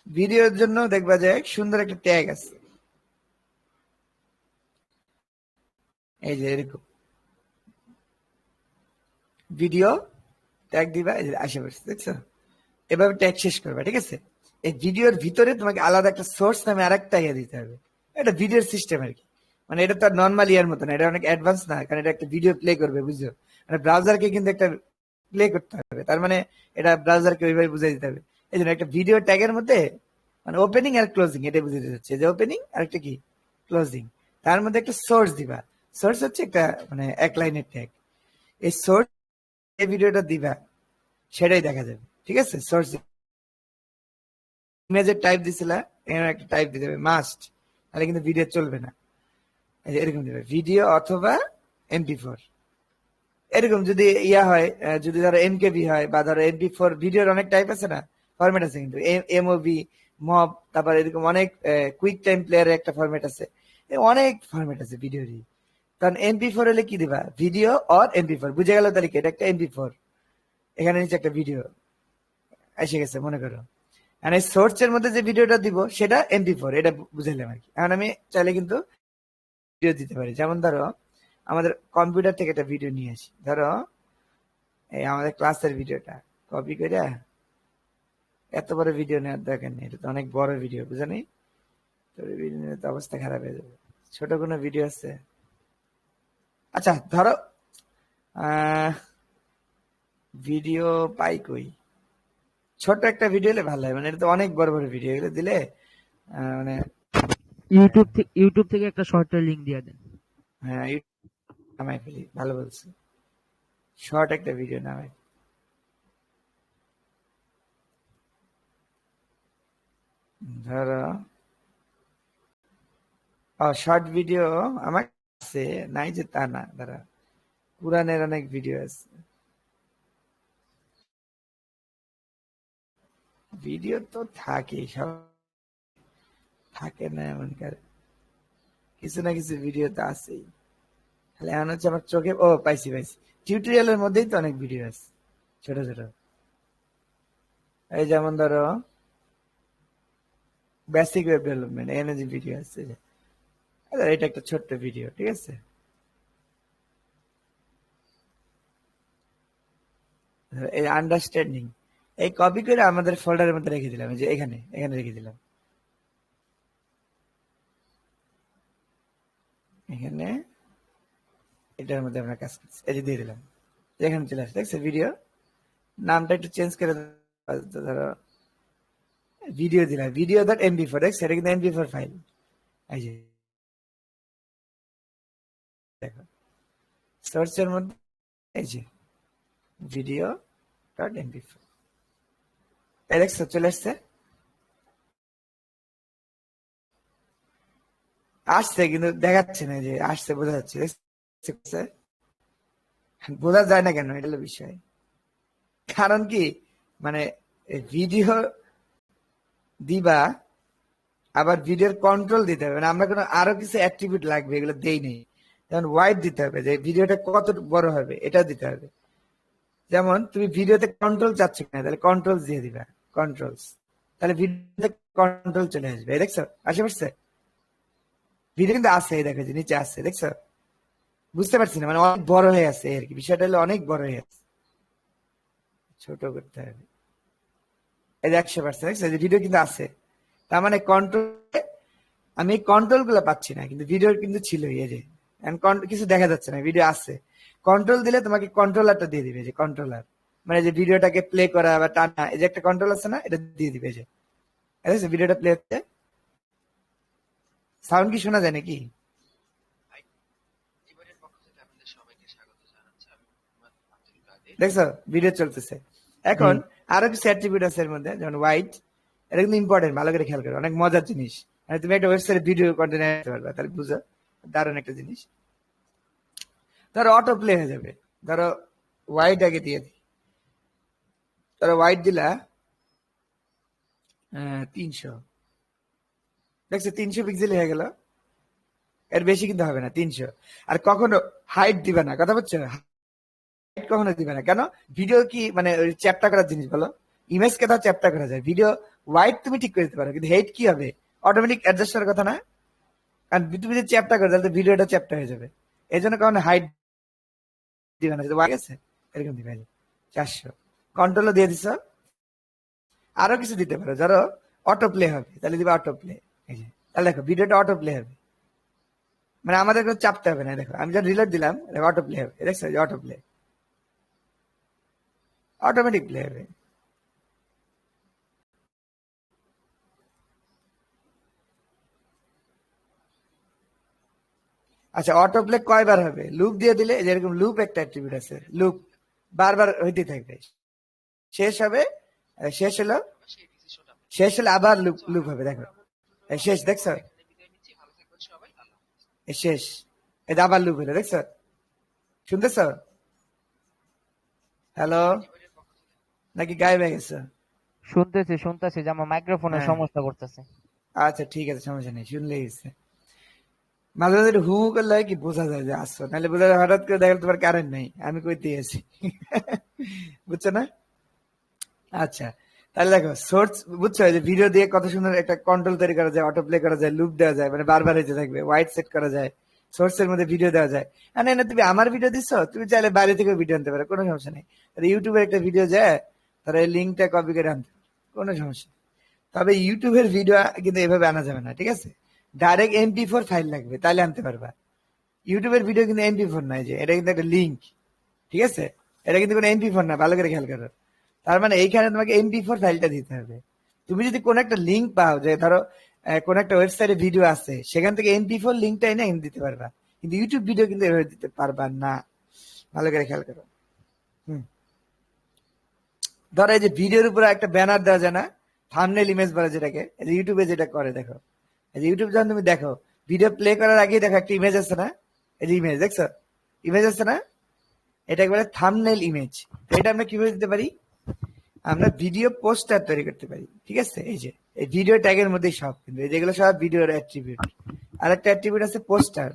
S1: ভিডিওর জন্য দেখবা যে সুন্দর একটা ট্যাগ আছে, এই যে এরকম ভিডিও ট্যাগ দিবা, এই যে আশেপাশে, দেখছো? এভাবে ট্যাগ শেষ করবে, ঠিক আছে? এই ভিডিওর ভিতরে তোমাকে আলাদা একটা সোর্স নামে আরেকটা ইয়ে দিতে হবে। এটা ভিডিওর সিস্টেম আর কি, মানে এটা তো আর নর্মাল ইয়ার মতো না, এটা অনেক অ্যাডভান্স না, কারণ এটা একটা ভিডিও প্লে করবে, বুঝছো? মানে ব্রাউজারকে কিন্তু একটা প্লে করতে হবে, তার মানে এটা ব্রাউজারকে ওইভাবে বুঝাই দিতে হবে। এই জন্য একটা ভিডিও ট্যাগের মধ্যে, মানে ওপেনিং আর ক্লোজিং, এটা বুঝে দিতে হচ্ছে, যে ওপেনিং আর একটা কি ক্লোজিং, তার মধ্যে একটা সোর্স দিবা। সোর্স হচ্ছে একটা মানে এক লাইনের ট্যাগ। এই সোর্স এই ভিডিওটা দিবা সেটাই দেখা যাবে, ঠিক আছে? সোর্স ইমেজের টাইপ দিছিলা, এখানে একটা টাইপ দিতে হবে মাস্ট, তাহলে কিন্তু ভিডিও চলবে না। এরকম দিবে ভিডিও অথবা MP4। এরকম যদি ইয়া হয়, যদি ধরো MKV হয় বা ধরো MP4, ভিডিওর অনেক টাইপ আছে না, ফরম্যাট আছে কিন্তু MOV, মব, তারপর এরকম অনেক কুইক টাইম প্লেয়ারের একটা ফরম্যাট আছে, অনেক ফরম্যাট আছে ভিডিওরই। কারণ MP4 হলে কি দিবা, ভিডিও অর MP4, বুঝে গেল তাহলে কি এটা একটা MP4, এখানে নিচে একটা ভিডিও এসে গেছে মনে করো। আর এই সোর্সের মধ্যে যে ভিডিওটা দিব সেটা MP4, এটা বুঝাইলাম আর কি। এখন আমি চাইলে কিন্তু ভিডিও দিতে পারি, যেমন ধরো আমাদের কম্পিউটার থেকে একটা ভিডিও নিয়ে আসি, ধরো এই আমাদের ক্লাসের ভিডিওটা কপি করে, এত বড় ভিডিও নেওয়ার দরকার নেই, এটা তো অনেক বড় ভিডিও, বুঝা নেই তো, ভিডিও নিলে তো অবস্থা খারাপ হয়ে যাবে। ছোট কোনো ভিডিও আছে? আচ্ছা ধরো ভিডিও পাই কই, ছোট একটা ভিডিও হলে ভালো হয়, মানে এটা তো অনেক বড় বড় ভিডিও, এগুলো দিলে মানে
S2: ইউটিউব থেকে একটা শর্টের লিংক দিয়ে দেন।
S1: হ্যাঁ নামাই ফেলি, ভালো বলছো, শর্ট একটা ভিডিও নামাই। ধরো শর্ট ভিডিও আমার কাছে নাই যে তা না, ধরো পুরানের অনেক ভিডিও আছে, ভিডিও তো থাকে, সব থাকে না এমনকার, কিছু না কিছু ভিডিও তো আছেই। তাহলে এখন হচ্ছে আমার চোখে, পাইছি পাইছি, টিউটোরিয়ালের মধ্যেই তো অনেক ভিডিও আছে ছোট ছোট। এই যেমন ধরো বেসিক ওয়েব ডেভেলপমেন্ট, এখানে যে ভিডিও আছে, এটা একটা ছোট্ট ভিডিও, ঠিক আছে? এই আন্ডারস্ট্যান্ডিং, এই কপি করে আমাদের ফোল্ডারের মধ্যে রেখে দিলাম, এই যে এখানে এখানে রেখে দিলাম, এখানে এটার মধ্যে আমরা কাজ করছি, এই যে দিয়ে দিলাম, এখানে চলে আসছে, দেখছো ভিডিও নামটা একটু চেঞ্জ করে ধরো ভিডিও দিলাম, ভিডিও.mp4, দেখছো এটা কিন্তু MP4 ফাইল, এই যে দেখো সোর্সের মধ্যে এই যে ভিডিও.mp4, এই দেখছো চলে আসছে, আসছে কিন্তু দেখাচ্ছে না, যে আসছে বোঝা যাচ্ছে, দেখছো? বোঝা যায় না কেন, এটা হলো বিষয়। কারণ কি, মানে ভিডিও দিবা, আবার ভিডিওর কন্ট্রোল দিতে হবে, মানে আমরা কোনো আরো কিছু অ্যাট্রিবিউট লাগবে, এগুলো দেই নেই। যেমন ওয়াইড দিতে হবে, যে ভিডিওটা কত বড় হবে এটা দিতে হবে। যেমন তুমি ভিডিওতে কন্ট্রোল চাচ্ছ কিনা, তাহলে কন্ট্রোলস দিয়ে দিবা, কন্ট্রোলস, তাহলে ভিডিওতে কন্ট্রোল চলে আসবে, এই দেখছো আশেপাশে ভিডিও কিন্তু আছে, এই দেখো যে নিচে আছে, দেখছো? বুঝতে পারছি না, মানে অনেক বড় হয়ে আছে আর কি, বিষয়টা হলো অনেক বড় হয়ে আছে, ছোট করতে হবে, এই যে 100%, দেখছো যে ভিডিও কিন্তু আছে, তার মানে কন্ট্রোল, আমি কন্ট্রোল গুলো পাচ্ছি না, কিন্তু ভিডিও কিন্তু ছিল, এই যে কিছু দেখা যাচ্ছে না, ভিডিও আছে। কন্ট্রোল দিলে তোমাকে কন্ট্রোলারটা দিয়ে দিবে, যে কন্ট্রোলার, মানে যে ভিডিওটাকে প্লে করা বা টানা, এই যে একটা কন্ট্রোল আছে না, এটা দিয়ে দিবে, যে ভিডিওটা প্লে হচ্ছে, সাউন্ড কি শোনা যায় নাকি? দেখছো ভিডিও চলতেছে।
S2: জি
S1: এখন আরো কিছু অ্যাট্রিবিউট আছে এর মধ্যে, যেমন হোয়াইট, এটা কিন্তু ইম্পর্টেন্ট, ভালো করে খেয়াল করো, অনেক মজার জিনিস, মানে তুমি একটা ওয়েবসাইটে ভিডিও কন্টেন্ট আনতে পারবে, তাহলে বুঝো দারুণ একটা জিনিস। ধরো অটো প্লে হয়ে যাবে, ধরো হোয়াইট আগে দিয়ে দিই, ধরো হোয়াইট দিলা 300, দেখছো 300 পিক্সেল হয়ে গেল, এর বেশি কিন্তু হবে না 300। আর কখনো হাইট দিবে না, কথা বলছো, হাইট কখনো দিবে না, কেন? ভিডিও কি মানে চ্যাপ্টা করার জিনিস, বলো? ইমেজ কে তো চ্যাপ্টা করা যায়, ভিডিও হোয়াইট তুমি ঠিক করে দিতে পারো, কিন্তু হাইট কি হবে, অটোমেটিক অ্যাডজাস্ট করার কথা না, কারণ তুমি যদি চ্যাপ্টা করো তাহলে ভিডিওটা চ্যাপ্টা হয়ে যাবে, এই জন্য কারণে হাইট দিবে না, ঠিক আছে? এরকম দিবে 400, কন্ট্রোলও দিয়ে দিছ, আরো কিছু দিতে পারো, ধরো অটো প্লে হবে, তাহলে দিবে অটো প্লে, এই যে তাহলে দেখো ভিডিওটা অটো প্লে হবে, মানে আমাদের কোনো চাপতে হবে না, দেখো আমি যখন রিলোড দিলাম অটো প্লে হবে, দেখছো অটো প্লে, অটোমেটিক প্লে হবে। আচ্ছা, অটো প্লে কয়বার হবে? লুপ দিয়ে দিলে যেরকম লুপ একটা অ্যাট্রিবিউট আছে, লুপ বারবার হইতে থাকবে, শেষ হবে, শেষ হলো, শেষ হলে আবার লুপ লুপ হবে। দেখো এই শেষ, দেখছো এই শেষ, এই যে আবার লুপ হলো, দেখছো? শুনতেছ? হ্যালো, নাকি গায়েব হয়ে গেছে?
S2: শুনতেছি যে আমার মাইক্রোফোনের
S1: হ্যাঁ,
S2: সমস্যা করতেছে।
S1: আচ্ছা ঠিক আছে, সমস্যা নেই, শুনলেই গেছে। মাঝে মাঝে একটু হু হু করলে হয় কি বোঝা যায় যে আসছো, নাহলে বোঝা যায় হঠাৎ করে দেখা গেলো তোমার কারেন্ট নেই, আমি কইতে আছি। বুঝছো না? আচ্ছা, তাহলে দেখো সোর্স, বুঝছো এই যে ভিডিও দিয়ে কত সুন্দর একটা কন্ট্রোল তৈরি করা যায়, অটো প্লে করা যায়, লুপ দেওয়া যায়, মানে বারবার হইতে থাকবে, হোয়াইট সেট করা যায়, সোর্সের মধ্যে ভিডিও দেওয়া যায়। আর না তুমি আমার ভিডিও দিচ্ছ, তুমি চাইলে বাইরে থেকে ভিডিও আনতে পারো, কোনো সমস্যা নেই। ইউটিউবে একটা ভিডিও যায়, তাহলে এই লিঙ্কটা কপি করে আনতে পারো, কোনো সমস্যা নেই। তবে ইউটিউবের ভিডিও কিন্তু এভাবে আনা যাবে না, ঠিক আছে? ডাইরেক্ট MP4 ফাইল লাগবে, তাহলে আনতে পারবা। ইউটিউবের ভিডিও কিন্তু MP4 নয়, যে এটা কিন্তু একটা লিঙ্ক, ঠিক আছে? এটা কিন্তু কোনো MP4 না, ভালো করে খেয়াল করো। তার মানে এইখানে তোমাকে MP4 ফাইলটা দিতে হবে। তুমি যদি কোনো একটা লিঙ্ক পাও, যে ধরো কোন একটা ওয়েবসাইটে ভিডিও আছে, সেখান থেকে MP4 লিঙ্কটা এনে দিতে পারবা, কিন্তু ইউটিউব ভিডিও কিন্তু এভাবে দিতে পারবা না, ভালো করে খেয়াল করো। হুম, ধরো এই যে ভিডিওর উপরে একটা ব্যানার দেওয়া যায় না, থাম্বনেল ইমেজ বলে যেটাকে, এই যে ইউটিউবে যেটা করে, দেখো এই যে ইউটিউব যখন তুমি দেখো, ভিডিও প্লে করার আগেই দেখো একটা ইমেজ আছে না, এই যে ইমেজ দেখছো, ইমেজ আছে না, এটাকে বলে থাম্বনেল ইমেজ। তো এটা আমরা কিভাবে দিতে পারি? আমরা ভিডিও পোস্টার তৈরি করতে পারি, ঠিক আছে? এই যে এই ভিডিও ট্যাগের মধ্যেই সব, কিন্তু এই যেগুলো সব ভিডিওর অ্যাট্রিবিউট। আর একটা অ্যাট্রিবিউট আছে পোস্টার,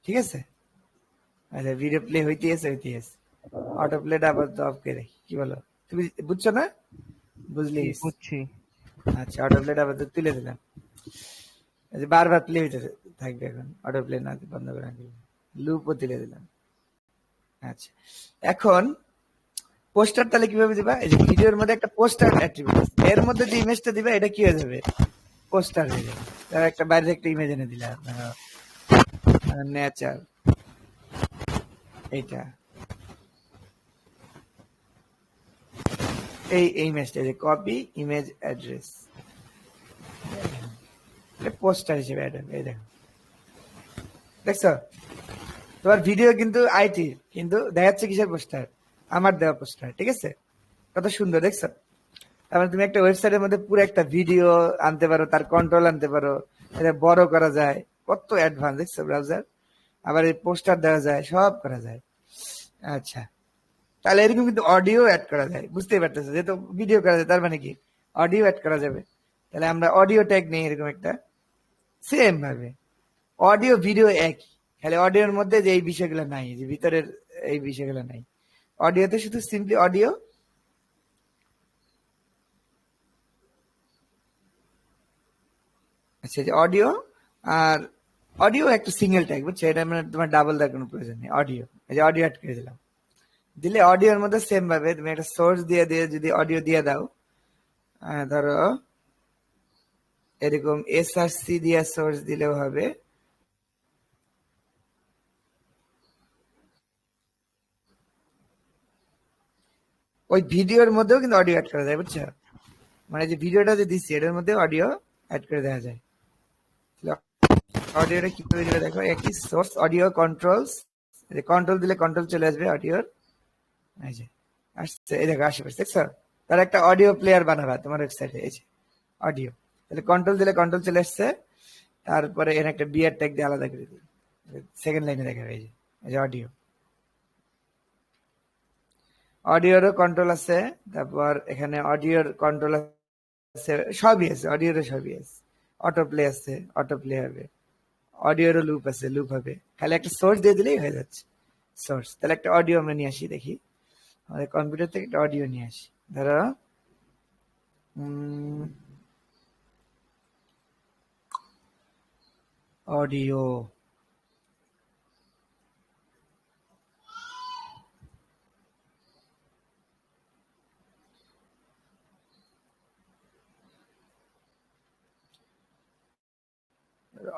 S1: ঠিক আছে? আচ্ছা, ভিডিও প্লে হইতে আছে, অটো প্লেটা আবার অফ করে, কি বলো? তুমি বুঝছো না? বুঝলি?
S2: জি, বুঝছি।
S1: আচ্ছা, অটো প্লেটা আবার তুলে দিলাম, এই যে বারবার প্লে হইতে থাকবে, এখন অটো প্লে না বন্ধ করে লুপও তুলে দিলাম। আচ্ছা, এখন পোস্টার তাহলে কিভাবে দিবা? এই যে ভিডিওর মধ্যে একটা পোস্টার অ্যাট্রিবিউট আছে, এর মধ্যে যে ইমেজটা দিবা এটা কি হয়ে যাবে? পোস্টার হয়ে যাবে। তার একটা বাইরে একটা ইমেজ এনে দিলাম, নেচার, এইটা, এই ইমেজটা, যে কপি ইমেজ অ্যাড্রেস, পোস্টার হিসেবে অ্যাড হবে। এই দেখো, দেখছো? তোমার ভিডিও কিন্তু আইটি, কিন্তু দেখাচ্ছে কিসের পোস্টার? আমার দেওয়া পোস্টার, ঠিক আছে? কত সুন্দর, দেখছো? তারপরে তুমি একটা ওয়েবসাইটের মধ্যে পুরো একটা ভিডিও আনতে পারো, তার কন্ট্রোল আনতে পারো, এটা বড় করা যায়, কত অ্যাডভান্স, দেখছো ব্রাউজার? আবার এই পোস্টার দেওয়া যায়, সব করা যায়। আচ্ছা, তাহলে এরকম কিন্তু অডিও অ্যাড করা যায়, বুঝতেই পারতেছো, যেহেতু ভিডিও করা যায়, তার মানে কি অডিও অ্যাড করা যাবে। তাহলে আমরা অডিও ট্যাগ নেই, এরকম একটা, সেম ভাবে অডিও ভিডিও একই, খালি অডিওর মধ্যে যে এই বিষয়গুলো নাই, যে ভিতরের এই বিষয়গুলো নাই, অডিওতে শুধু সিম্পলি অডিও। আচ্ছা, যে অডিও, আর অডিও একটা সিঙ্গেল ট্যাগ, বুঝছো? এটা মানে তোমার ডাবল দেওয়ার কোনো প্রয়োজন নেই, অডিও, এই যে অডিও অ্যাড করে দিলাম। দিলে অডিওর মধ্যে সেম ভাবে তুমি একটা সোর্স দিয়ে দিয়ে যদি অডিও দিয়ে দাও, ধরো এরকম SRC দিয়ে সোর্স দিলেও হবে। ওই ভিডিওর মধ্যেও কিন্তু অডিও অ্যাড করা যায়, বুঝছো? মানে যে ভিডিওটা যে দিচ্ছি এটার মধ্যে অডিও অ্যাড করে দেওয়া যায়। অডিওটা কিভাবে দিলে দেখো, একই সোর্স অডিও কন্ট্রোলস, কন্ট্রোল দিলে কন্ট্রোল চলে আসবে অডিওর, এই যে আসছে, এই দেখো আশেপাশে, দেখছো? তার একটা অডিও প্লেয়ার বানাবা তোমার ওয়েবসাইটে, এই যে অডিও, তাহলে কন্ট্রোল দিলে কন্ট্রোল চলে আসছে। তারপরে এর একটা বিয়ার ট্যাগ দিয়ে আলাদা করে দিই, সেকেন্ড লাইনে দেখাবে, এই যে অডিও, অডিওরও কন্ট্রোল আছে। তারপর এখানে অডিওর কন্ট্রোল আছে, সবই আছে, অডিওর সবই আছে, অটো প্লে আছে, অটো প্লে হবে, অডিওরও লুপ আছে, লুপ হবে, খালি একটা সোর্স দিয়ে দিলেই হয়ে যাচ্ছে। সোর্স, তাহলে একটা অডিও আমরা নিয়ে আসি, দেখি আমাদের কম্পিউটার থেকে একটা অডিও নিয়ে আসি, ধরো অডিও,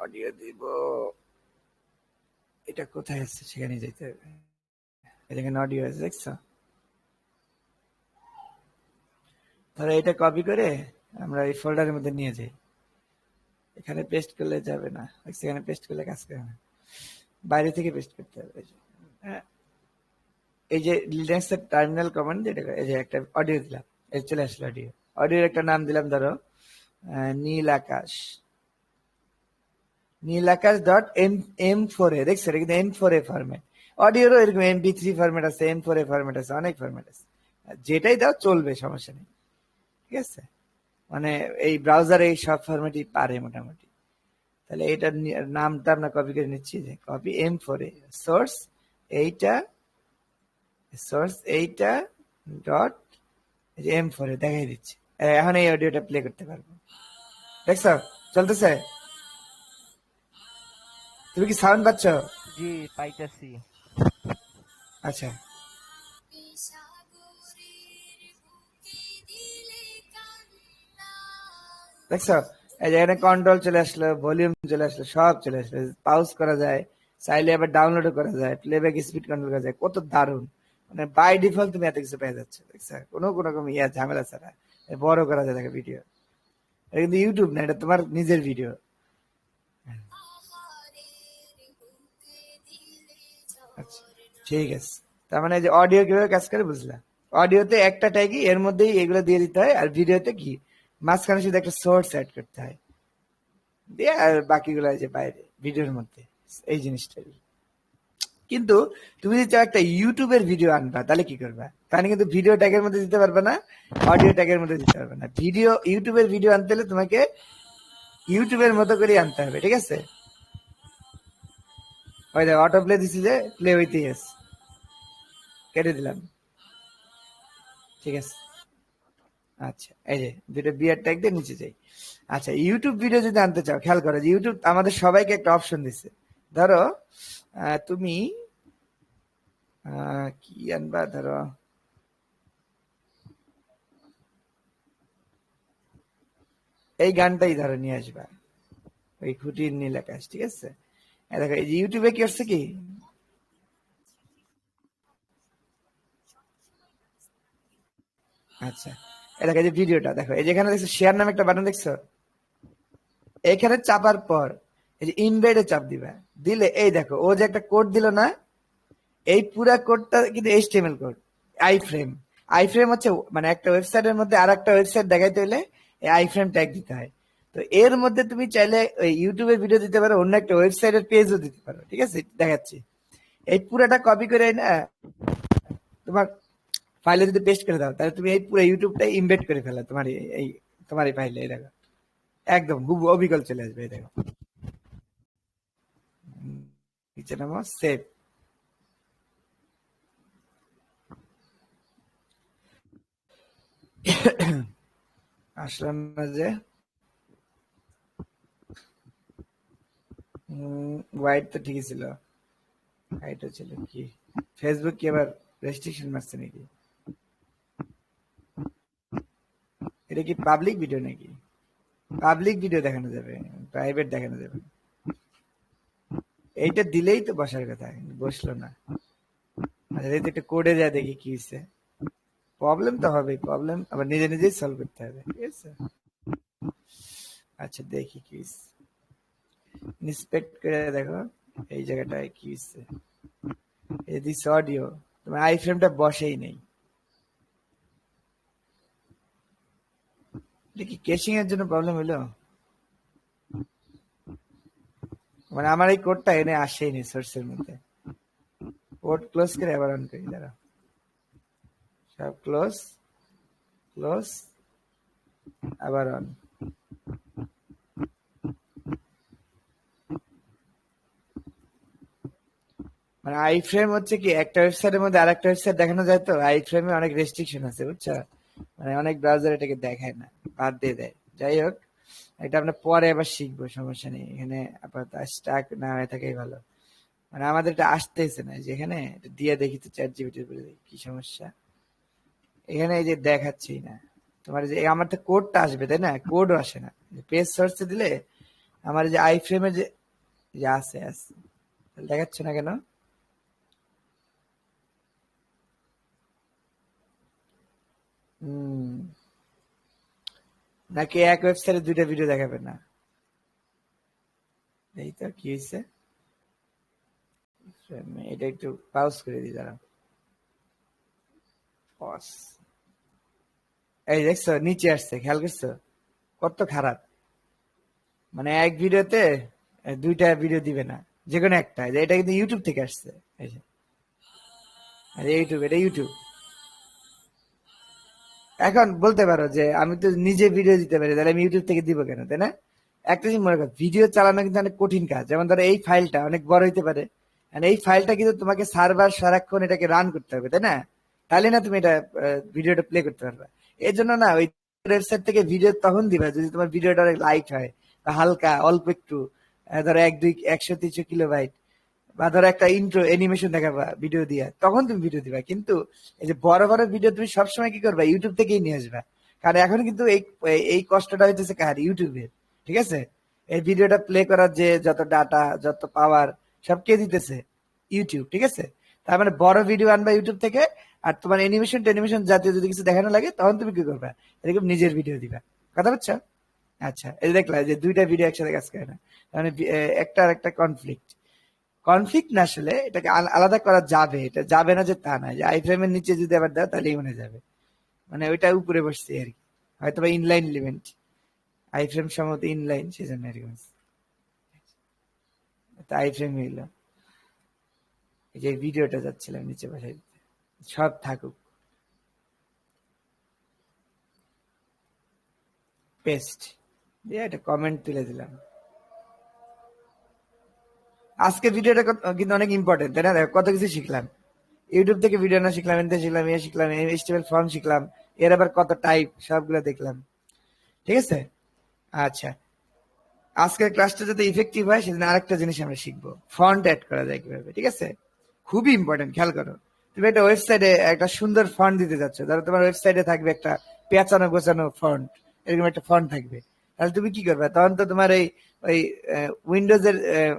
S1: অডিও দিব, এটা কোথায় আছে সেখানে যেতে হবে, এখানে অডিও আছে, দেখছো? ধরো এটা কপি করে আমরা এই ফোল্ডারের মধ্যে নিয়ে যাই, এখানে পেস্ট করলে যাবে না, এখানে পেস্ট করলে কাজ করে না, বাইরে থেকে পেস্ট করতে হবে। হ্যাঁ, এই যে লিনাক্সের টার্মিনাল কমান্ড, যেটা এই যে একটা অডিও দিলাম, এই চলে আসলো অডিও। অডিওর একটা নাম দিলাম ধরো নীল আকাশ, নীল আকাশ ডট M4A, দেখছো এটা কিন্তু M4A ফরম্যাট। অডিওরও এরকম MP3 ফরম্যাট আছে, M4A ফরম্যাট আছে, অনেক ফরম্যাট আছে, যেটাই দাও চলবে, সমস্যা নেই। ঠিক আছে, মানে এই ব্রাউজারে এই সব ফরম্যাটই পারে মোটামুটি। তাহলে এটার নামটা আমরা কপি করে নিচ্ছি, যে কপি M4A সোর্স এইটা, সোর্স এইটা ডট M4A দেখাই দিচ্ছি। এখন এই অডিওটা প্লে করতে পারবো, দেখছো চলতেছে? তুমি কি সাউন্ড পাচ্ছ?
S2: জি পাইতাছি।
S1: আচ্ছা, দেখছো এই যে এখানে কন্ট্রোল চলে আসলো, ভলিউম চলে আসলো, সব চলে আসলো, পাউজ করা যায়, চাইলে আবার ডাউনলোডও করা যায়, প্লেব্যাক স্পিড কন্ট্রোল করা যায়, কত দারুণ। মানে বাই ডিফল্ট তুমি এত কিছু পেয়ে যাচ্ছ, দেখছো, কোনো কোনো রকম ঝামেলা ছাড়া বড় করা যায় দেখো ভিডিও। এটা কিন্তু ইউটিউব না, এটা তোমার নিজের ভিডিও। আচ্ছা, ঠিক আছে, তার মানে যে অডিও কিভাবে কাজ করে বুঝলা? অডিওতে একটা ট্যাগই এর মধ্যেই এগুলো দিয়ে দিতে হয়, আর ভিডিওতে কি মাঝখানে শুধু একটা সোর্স অ্যাড করতে হয়, দিয়ে আর বাকিগুলো যে বাইরে ভিডিওর মধ্যে, এই জিনিসটাই। কিন্তু তুমি যদি চাও একটা ইউটিউবের ভিডিও আনবা, তাহলে কি করবা? তাহলে কিন্তু ভিডিও ট্যাগের মধ্যে দিতে পারবে না, অডিও ট্যাগের মধ্যে দিতে পারবে না। ভিডিও, ইউটিউবের ভিডিও আনতে হলে তোমাকে ইউটিউবের মতো করে আনতে হবে, ঠিক আছে? ওই দেখ অটো প্লে দিছি, যে প্লে হইতে কেটে দিলাম, ঠিক আছে। আচ্ছা, এই যে দুটো বিয়ার ট্যাগ দিয়ে নিচে যাই। আচ্ছা, ইউটিউব ভিডিও যদি আনতে চাও, খেয়াল করো যে ইউটিউব আমাদের সবাইকে একটা অপশন দিচ্ছে। ধরো তুমি কি আনবা, ধরো এই গানটাই ধরো নিয়ে আসবা, ওই খুঁটির নীল আকাশ, ঠিক আছে? দেখো এই যে ইউটিউবে কি হচ্ছে কি, আচ্ছা এই দেখো এই যে ভিডিওটা দেখো, এই যেখানে দেখছো শেয়ার নামে একটা বাটন দেখছো, এখানে চাপার পর এই যে ইনভাইটে চাপ দিবা, দিলে এই দেখো ও যে একটা কোড দিল না, এই পুরা কোডটা কিন্তু HTML code. I frame, I frame হচ্ছে মানে একটা ওয়েবসাইটের মধ্যে আর একটা ওয়েবসাইট দেখাইতে হলে এই আই ফ্রেম ট্যাগ দিতে হয়। তো এর মধ্যে তুমি চাইলে ওই ইউটিউবের ভিডিও দিতে পারো, অন্য একটা ওয়েবসাইটের পেজও দিতে পারো, ঠিক আছে? দেখাচ্ছি, এই পুরাটা কপি করে না তোমার ফাইলে যদি পেস্ট করে দাও, তাহলে তুমি এই পুরো ইউটিউবটাই ইমবেড করে ফেলা তোমার এই তোমার এই ফাইলে, এই দেখো একদম হুবহু অবিকল চলে আসবে, এই দেখো নিচে নামো, সেভ। আসলাম না যে, হোয়াইট তো ঠিকই ছিল, হোয়াইটও ছিল কি, ফেসবুক কি আবার রেস্ট্রিকশন মারছে নাকি? এটা কি পাবলিক ভিডিও নাকি? পাবলিক ভিডিও দেখানো যাবে, প্রাইভেট দেখানো যাবে না। এইটা দিলেই তো বসার কথা, কিন্তু বসলো না। আচ্ছা, এই তো একটা কোডে যা দেখি কি হয়েছে। প্রবলেম তো হবেই, প্রবলেম আবার নিজে নিজেই সলভ করতে হবে, ঠিক আছে? আচ্ছা দেখি কি হয়েছে, ইন্সপেক্ট করে দেখো এই জায়গাটায় কি হয়েছে। এই দিস অডিও, তোমার আই ফ্রেমটা বসেই নেই। এটা কি কেশিং এর জন্য প্রবলেম হলো? মানে আমার এই কোডটা এনে আসেনি সোর্সের মধ্যে। কোড ক্লোজ করে আবার অন করি, দাঁড়া, সব ক্লোজ, ক্লোজ, আবার অন। মানে আই ফ্রেম হচ্ছে কি, একটা ওয়েবসাইটের মধ্যে আরেকটা ওয়েবসাইট দেখানো যায়, তো আই ফ্রেমে অনেক রেস্ট্রিকশন আছে, বুঝছো? মানে অনেক ব্রাউজার এটাকে দেখায় না, বাদ দিয়ে দেয়। যাই হোক, এটা আমরা পরে আবার শিখবো, সমস্যা নেই। এখানে আপাতত স্টাক না হয়ে থাকাই ভালো। মানে আমাদের এটা আসতেছে না, যেখানে দিয়ে দেখি তো চ্যাট জিপিটির উপরে দেখি কি সমস্যা। এখানে এই যে দেখাচ্ছি না তোমার, যে আমার তো কোডটা আসবে তাই না, কোডও আসে না। পেজ সার্চে দিলে আমার যে আই ফ্রেমে যে যে আছে আছে, দেখাচ্ছে না কেন? নাকি এক ওয়েবসাইটে দুইটা ভিডিও দেখাবে না? কি হয়েছে? এটা একটু পাউজ করে দিই, দাঁড়া। পজ। এই দেখছো নিচে আসছে, খেয়াল করছো কত খারাপ। মানে এক ভিডিওতে দুইটা ভিডিও দিবে না, যে কোনো একটা। এটা কিন্তু ইউটিউব থেকে আসছে। এই যে ইউটিউব, এটা ইউটিউব। এখন বলতে পারো যে আমি তো নিজে ভিডিও দিতে পারি, তাহলে আমি ইউটিউব থেকে দিব কেন, তাই না? একটা জিনিস মনে করো, ভিডিও চালানো কিন্তু অনেক কঠিন কাজ। যেমন ধরো এই ফাইলটা অনেক বড় হইতে পারে, and এই ফাইলটা কিন্তু তোমাকে সার্ভার সারাক্ষণ এটাকে রান করতে হবে, তাই না? তাহলে না তুমি এটা ভিডিওটা প্লে করতে পারবে। এই জন্য না ওই ওয়েবসাইট থেকে ভিডিও তখন দিবা যদি তোমার ভিডিওটা অনেক লাইট হয়, বা হালকা অল্প একটু, ধরো 100-200-100-300 কিলোবাইট, বা ধরো একটা ইন্ট্রো অ্যানিমেশন দেখাবা ভিডিও দিয়ে, তখন তুমি ভিডিও দিবা। কিন্তু এই যে বড় বড় ভিডিও তুমি সবসময় কি করবা, ইউটিউব থেকেই নিয়ে আসবা। কারণ এখন কিন্তু এই এই কষ্টটা হইতেছে কার, ইউটিউবের। ঠিক আছে, এই ভিডিওটা প্লে করার যে যত ডাটা, যত পাওয়ার, সব কে দিতেছে? ইউটিউব। ঠিক আছে, তার মানে বড় ভিডিও আনবা ইউটিউব থেকে, আর তোমার অ্যানিমেশন টেনিমেশন জাতীয় যদি কিছু দেখানো লাগে, তখন তুমি কি করবা, এরকম নিজের ভিডিও দিবা। কথা বুঝছো? আচ্ছা, এই যে দেখলা যে দুইটা ভিডিও একসাথে কাজ করে না, মানে একটা আর একটা কনফ্লিক্ট। কনফ্লিক্ট না, আসলে এটাকে আলাদা করা যাবে, এটা যাবে না যে তা না। যে আই ফ্রেমের নিচে যদি আবার দাও তাহলেই মনে যাবে, মানে ওইটা উপরে বসছে আর কি, হয়তো বা ইনলাইন এলিমেন্ট, আই ফ্রেম সম্ভবত ইনলাইন, সেজন্য এরকম আই ফ্রেম হইল। এই যে ভিডিওটা যাচ্ছিলাম নিচে বসাই দিতে, সব থাকুক, পেস্ট দিয়ে একটা কমেন্ট তুলে দিলাম। আজকে ভিডিওটা কিন্তু অনেক ইম্পর্টেন্ট, তাই না? দেখো কত কিছু শিখলাম, ইউটিউব থেকে ভিডিও না শিখলাম, এনতে শিখলাম, এ শিখলাম, এইচটিএমএল ফর্ম শিখলাম, এর আবার কত টাইপ, সবগুলো দেখলাম। ঠিক আছে, আচ্ছা, আজকের ক্লাসটা যাতে ইফেক্টিভ হয় সেদিন আরেকটা জিনিস আমরা শিখবো, ফন্ট অ্যাড করা যায় কিভাবে। ঠিক আছে, খুবই ইম্পর্টেন্ট, খেয়াল করো। তুমি একটা ওয়েবসাইটে একটা সুন্দর ফন্ট দিতে যাচ্ছ, ধরো তোমার ওয়েবসাইটে থাকবে একটা পেঁচানো গোছানো ফন্ট, এরকম একটা ফন্ট থাকবে। তাহলে তুমি কি করবে, তখন তো তোমার এই ওই উইন্ডোজের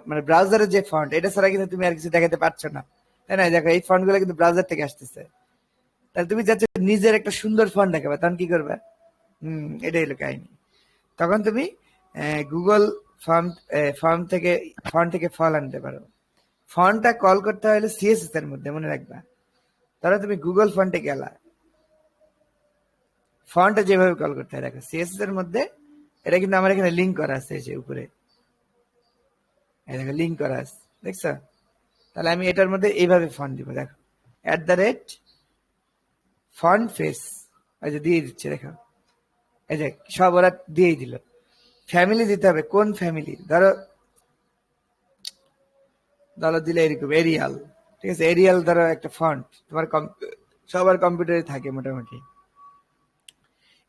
S1: মানে ব্রাউজারের যে ফন্ট, এটা ছাড়া কিন্তু তুমি আর কিছু দেখাতে পারছো না, তাই না? দেখো এই ফন্ট গুলো কিন্তু ব্রাউজার থেকে আসতেছে। তাহলে তুমি যাচ্ছ নিজের একটা সুন্দর ফন্ট দেখাবে, তখন কি করবে? এটাই হলো কাহিনী। তখন তুমি গুগল ফর্ম ফর্ম থেকে ফন্ট থেকে ফল আনতে পারো। ফন্টটা কল করতে হলে সিএসএস এর মধ্যে, মনে রাখবা। তাহলে তুমি গুগল ফন্টে গেলা, ফন্টটা যেভাবে কল করতে হয় দেখো সিএসএস এর মধ্যে। এটা কিন্তু আমার এখানে লিঙ্ক করা আছে, যে উপরে দেখো লিঙ্ক করা আছে, দেখছো? তাহলে আমি এটার মধ্যে এইভাবে ফন্ট দিব, দেখো @ফন্ট ফেস, এই যে দিয়ে দিচ্ছে, দেখো এই যে সব ওরা দিয়েই দিল। ফ্যামিলি দিতে হবে, কোন ফ্যামিলি, ধরো ধরো দিলে এরকম এরিয়াল। ঠিক আছে, এরিয়াল ধরো একটা ফন্ট, তোমার সবার কম্পিউটারে থাকে মোটামুটি।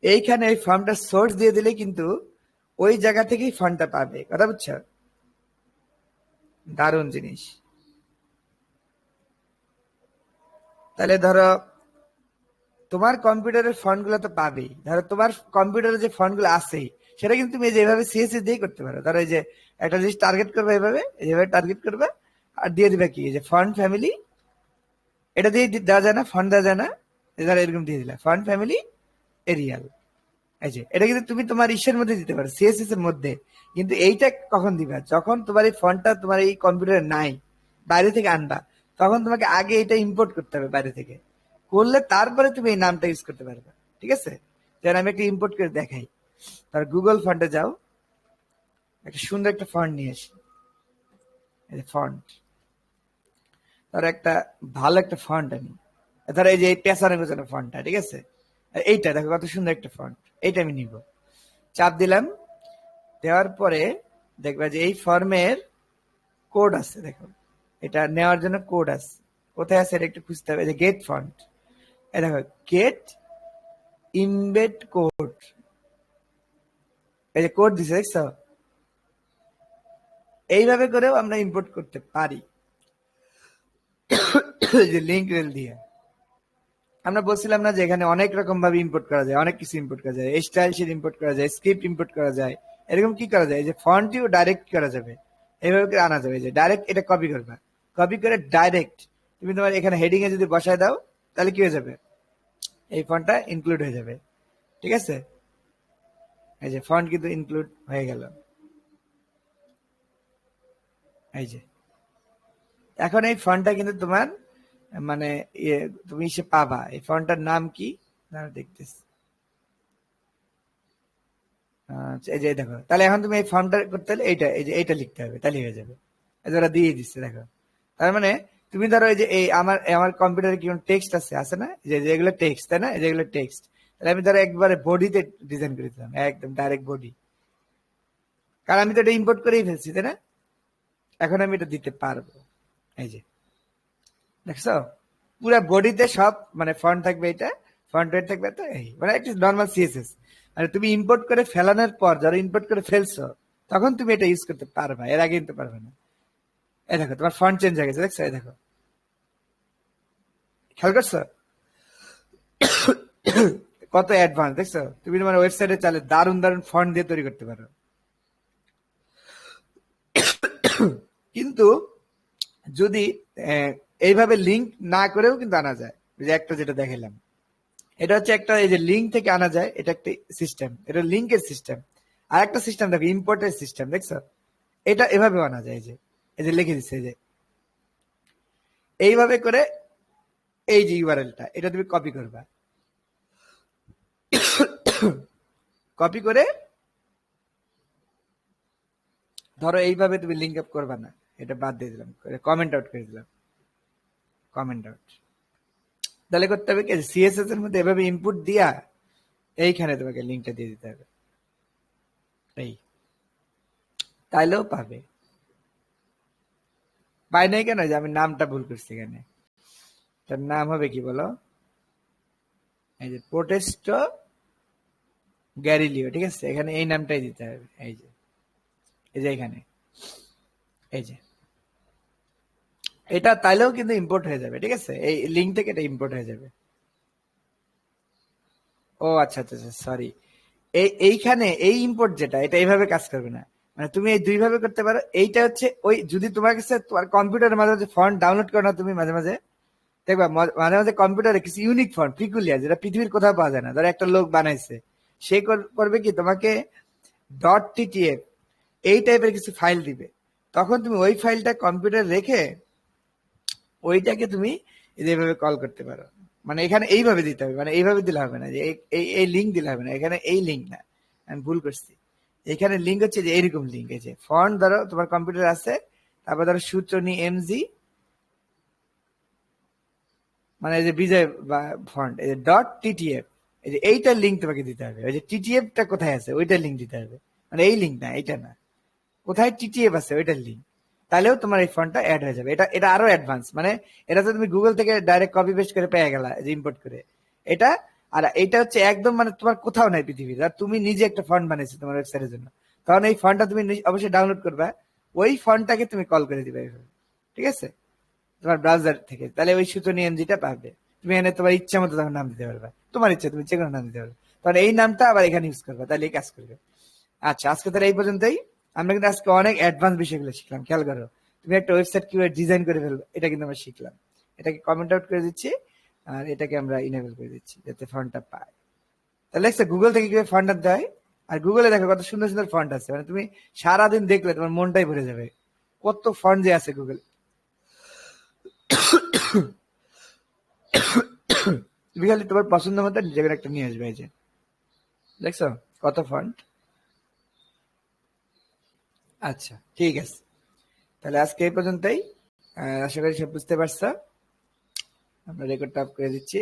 S1: এইখানে এই ফর্মটা সোর্স দিয়ে দিলে কিন্তু ওই জায়গা থেকেই ফন্টটা পাবে। কথা বুঝছো? দারুণ জিনিস। তাহলে ধরো তোমার কম্পিউটারের ফন্ট গুলো তো পাবেই, ধরো তোমার কম্পিউটারে যে ফন্ট গুলো আছে সেটা কিন্তু তুমি যেভাবে সিএসএস দিয়ে করতে পারো। ধরো এই যে একটা জিনিস টার্গেট করবে, এইভাবে টার্গেট করবে, আর দিয়ে দিবে কি, যে ফন্ট ফ্যামিলি, এটা দিয়ে দেওয়া যায় না, ফন্ট দেওয়া যায় না, ধরো এরকম দিয়ে দিলা ফন্ট ফ্যামিলি এরিয়াল। এই যে এটা কিন্তু তুমি তোমার ইসের মধ্যে দিতে পারো, সিএসএস এর মধ্যে। কিন্তু এইটা কখন দিবা, যখন তোমার এই ফন্টটা তোমার এই কম্পিউটারে নাই, বাইরে থেকে আনবা, তখন তোমাকে আগে এটা ইম্পোর্ট করতে হবে বাইরে থেকে, করলে তারপরে তুমি এই নামটা ইউজ করতে পারবে। ঠিক আছে, যেন আমি একটা ইম্পোর্ট করে দেখাই। তার গুগল ফন্টে যাও, একটা সুন্দর একটা ফন্ট নিয়ে আসি, এই ফন্ট, ধর একটা ভালো একটা ফন্ট আনি, ধর এই যে এই পেছানো পেছানো ফন্টটা। ঠিক আছে, এইটা দেখো কত সুন্দর একটা ফন্ট, এইটা আমি নিব। চাপ দিলাম, দেওয়ার পরে দেখবা যে এই ফর্মের কোড আছে, দেখো এটা নেওয়ার জন্য কোড আছে, কোথায় আছে এটা একটু খুঁজতে হবে। যে গেট ফন্ট, এই দেখো গেট ইমবেড কোড, এই যে কোড দিছে, দেখছো? এইভাবে করেও আমরা ইম্পোর্ট করতে পারি, যে লিঙ্ক রেল দিয়ে। আমরা বলছিলাম না যে এখানে অনেক রকম ভাবে ইম্পোর্ট করা যায়, অনেক কিছু ইম্পোর্ট করা যায়, স্টাইল শিট ইম্পোর্ট করা যায়, স্ক্রিপ্ট ইম্পোর্ট করা যায়। এরকম কি করা যায়, যে ফন্টটিও ডাইরেক্ট করা যাবে, এইভাবে করে আনা যাবে। যে ডাইরেক্ট এটা কপি করবা, কপি করে ডাইরেক্ট তুমি তোমার এখানে হেডিং এ যদি বসায় দাও, তাহলে কি হয়ে যাবে, এই ফন্টটা ইনক্লুড হয়ে যাবে। ঠিক আছে, এই যে ফন্ট কিন্তু ইনক্লুড হয়ে গেল। এই যে এখন এই ফন্টটা কিন্তু তোমার মানে তুমি সে পাবা। এই ফন্টটার নাম কি দেখতেছি। আচ্ছা, এই যে দেখো, তাহলে এখন তুমি এই ফন্টটা করতে হলে এইটা, এই যে এইটা লিখতে হবে, তাহলে হয়ে যাবে। এই যে ওরা দিয়ে দিচ্ছে, দেখো। তার মানে তুমি ধরো এই যে এই আমার আমার কম্পিউটারে কি টেক্সট আছে না, যে যেগুলো টেক্সট, তাই না, যেগুলো টেক্সট, তাহলে আমি ধরো একবারে বডিতে ডিজাইন করে দিলাম, একদম ডাইরেক্ট বডি, কারণ আমি তো এটা ইম্পোর্ট করেই ফেলছি, তাই না। এখন আমি এটা দিতে পারবো। এই যে দেখছো, পুরো বডিতে সব মানে ফন্ট থাকবে, এটা ফন্ট ওয়েট থাকবে, তো এই মানে একটা নর্মাল সিএসএস। মানে তুমি ইম্পোর্ট করে ফেলানোর পর, যারা ইম্পোর্ট করে ফেলছো, তখন তুমি এটা ইউজ করতে পারবা, এর আগে কিন্তু পারবে না। এই দেখো তোমার ফন্ট চেঞ্জ হয়ে গেছে, দেখছো, এই দেখো, খেয়াল করছো কত অ্যাডভান্স, দেখছো। তুমি তোমার ওয়েবসাইটে চালে দারুণ দারুণ ফন্ট দিয়ে তৈরি করতে পারো। কিন্তু যদি এইভাবে লিঙ্ক না করেও কিন্তু আনা যায়, যে একটা যেটা দেখালাম, এটা হচ্ছে একটা, এই যে লিঙ্ক থেকে আনা যায়, এটা একটা সিস্টেম, এটা লিঙ্কের সিস্টেম। আর একটা সিস্টেম দেখো, ইম্পোর্টের সিস্টেম, দেখছো, এটা এভাবে আনা যায়, এই যে লিখে দিচ্ছে, এই যে এইভাবে করে, এই যে ইউআরএলটা, এটা তুমি কপি করবা, কপি করে ধরো এইভাবে তুমি লিঙ্ক আপ করবা না, এটা বাদ দিয়ে দিলাম, কমেন্ট আউট করে দিলাম, কমেন্ট আউট। তাহলে করতে হবে কি, সিএসএস এর মধ্যে এভাবে ইনপুট দিয়া এইখানে তোমাকে লিঙ্কটা দিয়ে দিতে হবে, এই তাইলেও পাবে। পাই নাই কেন, যে আমি নামটা ভুল করছি এখানে, তার নাম হবে কি বলো, এই যে প্রোটেস্টো গ্যারিলিও, ঠিক আছে, এখানে এই নামটাই দিতে হবে, এই যে এখানে, এই যে এটা, তাইলেও কিন্তু ইম্পোর্ট হয়ে যাবে, ঠিক আছে, এই লিঙ্ক থেকে এটা ইম্পোর্ট হয়ে যাবে। ও আচ্ছা আচ্ছা আচ্ছা, সরি, এইখানে এই ইম্পোর্ট যেটা, এটা এইভাবে কাজ করবে না, মানে তুমি এই দুই ভাবে করতে পারো। এইটা হচ্ছে ওই, যদি তোমার কাছে তোমার কম্পিউটারের মাঝে মাঝে ফন্ট ডাউনলোড করো না তুমি, মাঝে মাঝে দেখবা মাঝে মাঝে কম্পিউটারে কিছু ইউনিক ফন্ট, পিকুলিয়ার, যেটা পৃথিবীর কোথাও পাওয়া যায় না, ধরো একটা লোক বানাইছে, সে করবে কি, তোমাকে .ttf এই টাইপের কিছু ফাইল দিবে, তখন তুমি ওই ফাইলটা কম্পিউটারে রেখে ওইটাকে তুমি এইভাবে কল করতে পারো। মানে এখানে এইভাবে দিতে হবে, মানে এইভাবে দিলে হবে না, যে এই লিঙ্ক দিলে হবে না, এখানে এই লিঙ্ক না, আমি ভুল করছি। এখানে লিঙ্ক হচ্ছে যে এইরকম লিঙ্ক, এই যে ফন্ট ধরো তোমার কম্পিউটার আছে, তারপর ধরো সূচনী এমজি, মানে এই যে বিজয় বা ফন্ট, এই যে .ttf, এই যে এইটার লিঙ্ক তোমাকে দিতে হবে। ওই যে টিটিএফটা কোথায় আছে ওইটার লিঙ্ক দিতে হবে, মানে এই লিঙ্ক না, এইটা না, কোথায় টিটিএফ আছে ওইটার লিঙ্ক, তাহলেও তোমার এই ফন্টটা অ্যাড হয়ে যাবে। এটা এটা আরো অ্যাডভান্স, মানে এটা তো তুমি গুগল থেকে ডাইরেক্ট কপি পেস্ট করে পেয়ে গেলা, যে ইম্পোর্ট করে এটা। আর এইটা হচ্ছে একদম মানে তোমার কোথাও নাই পৃথিবীর, আর তুমি নিজে একটা ফন্ট বানিয়েছো তোমার ওয়েবসাইটের জন্য, তখন এই ফন্টটা তুমি অবশ্যই ডাউনলোড করবা, ওই ফন্টটাকে তুমি কল করে দিবে এইভাবে, ঠিক আছে, তোমার ব্রাউজার থেকে, তাহলে ওই সূচনী এমজিটা পাবে। তুমি এনে তোমার ইচ্ছা মতো তখন নাম দিতে পারবা, তোমার ইচ্ছা, তুমি যে কোনো নাম দিতে পারবে, তখন এই নামটা আবার এখানে ইউজ করবা, তাহলে এই কাজ করবে। আচ্ছা, আজকে তাহলে এই পর্যন্তই। আমরা কিন্তু আজকে অনেক অ্যাডভান্স বিষয়গুলো শিখলাম, খেয়াল করো, তুমি একটা ওয়েবসাইট কিভাবে ডিজাইন করে ফেলবে, এটা কিন্তু আমরা শিখলাম। এটাকে কমেন্ট আউট করে দিচ্ছি, আর এটাকে আমরা ইনেবল করে দিচ্ছি যাতে ফন্টটা পায়। তাহলে দেখছো গুগল থেকে কিভাবে ফন্ট আনতে হয়, আর গুগলে দেখো কত সুন্দর সুন্দর ফন্ট আছে, মানে তুমি সারাদিন দেখলে তোমার মনটাই ভরে যাবে, কত ফন্ট যে আছে গুগল। তুমি খালি তোমার পছন্দ মতো নিজের একটা নিয়ে আসবে, এই যে দেখছো কত ফন্ট। আচ্ছা, ঠিক আছে, তাহলে আজকে এই পর্যন্তই। আশা করি সব বুঝতে পারছো। আমরা রেকর্ডটা অফ করে দিচ্ছি।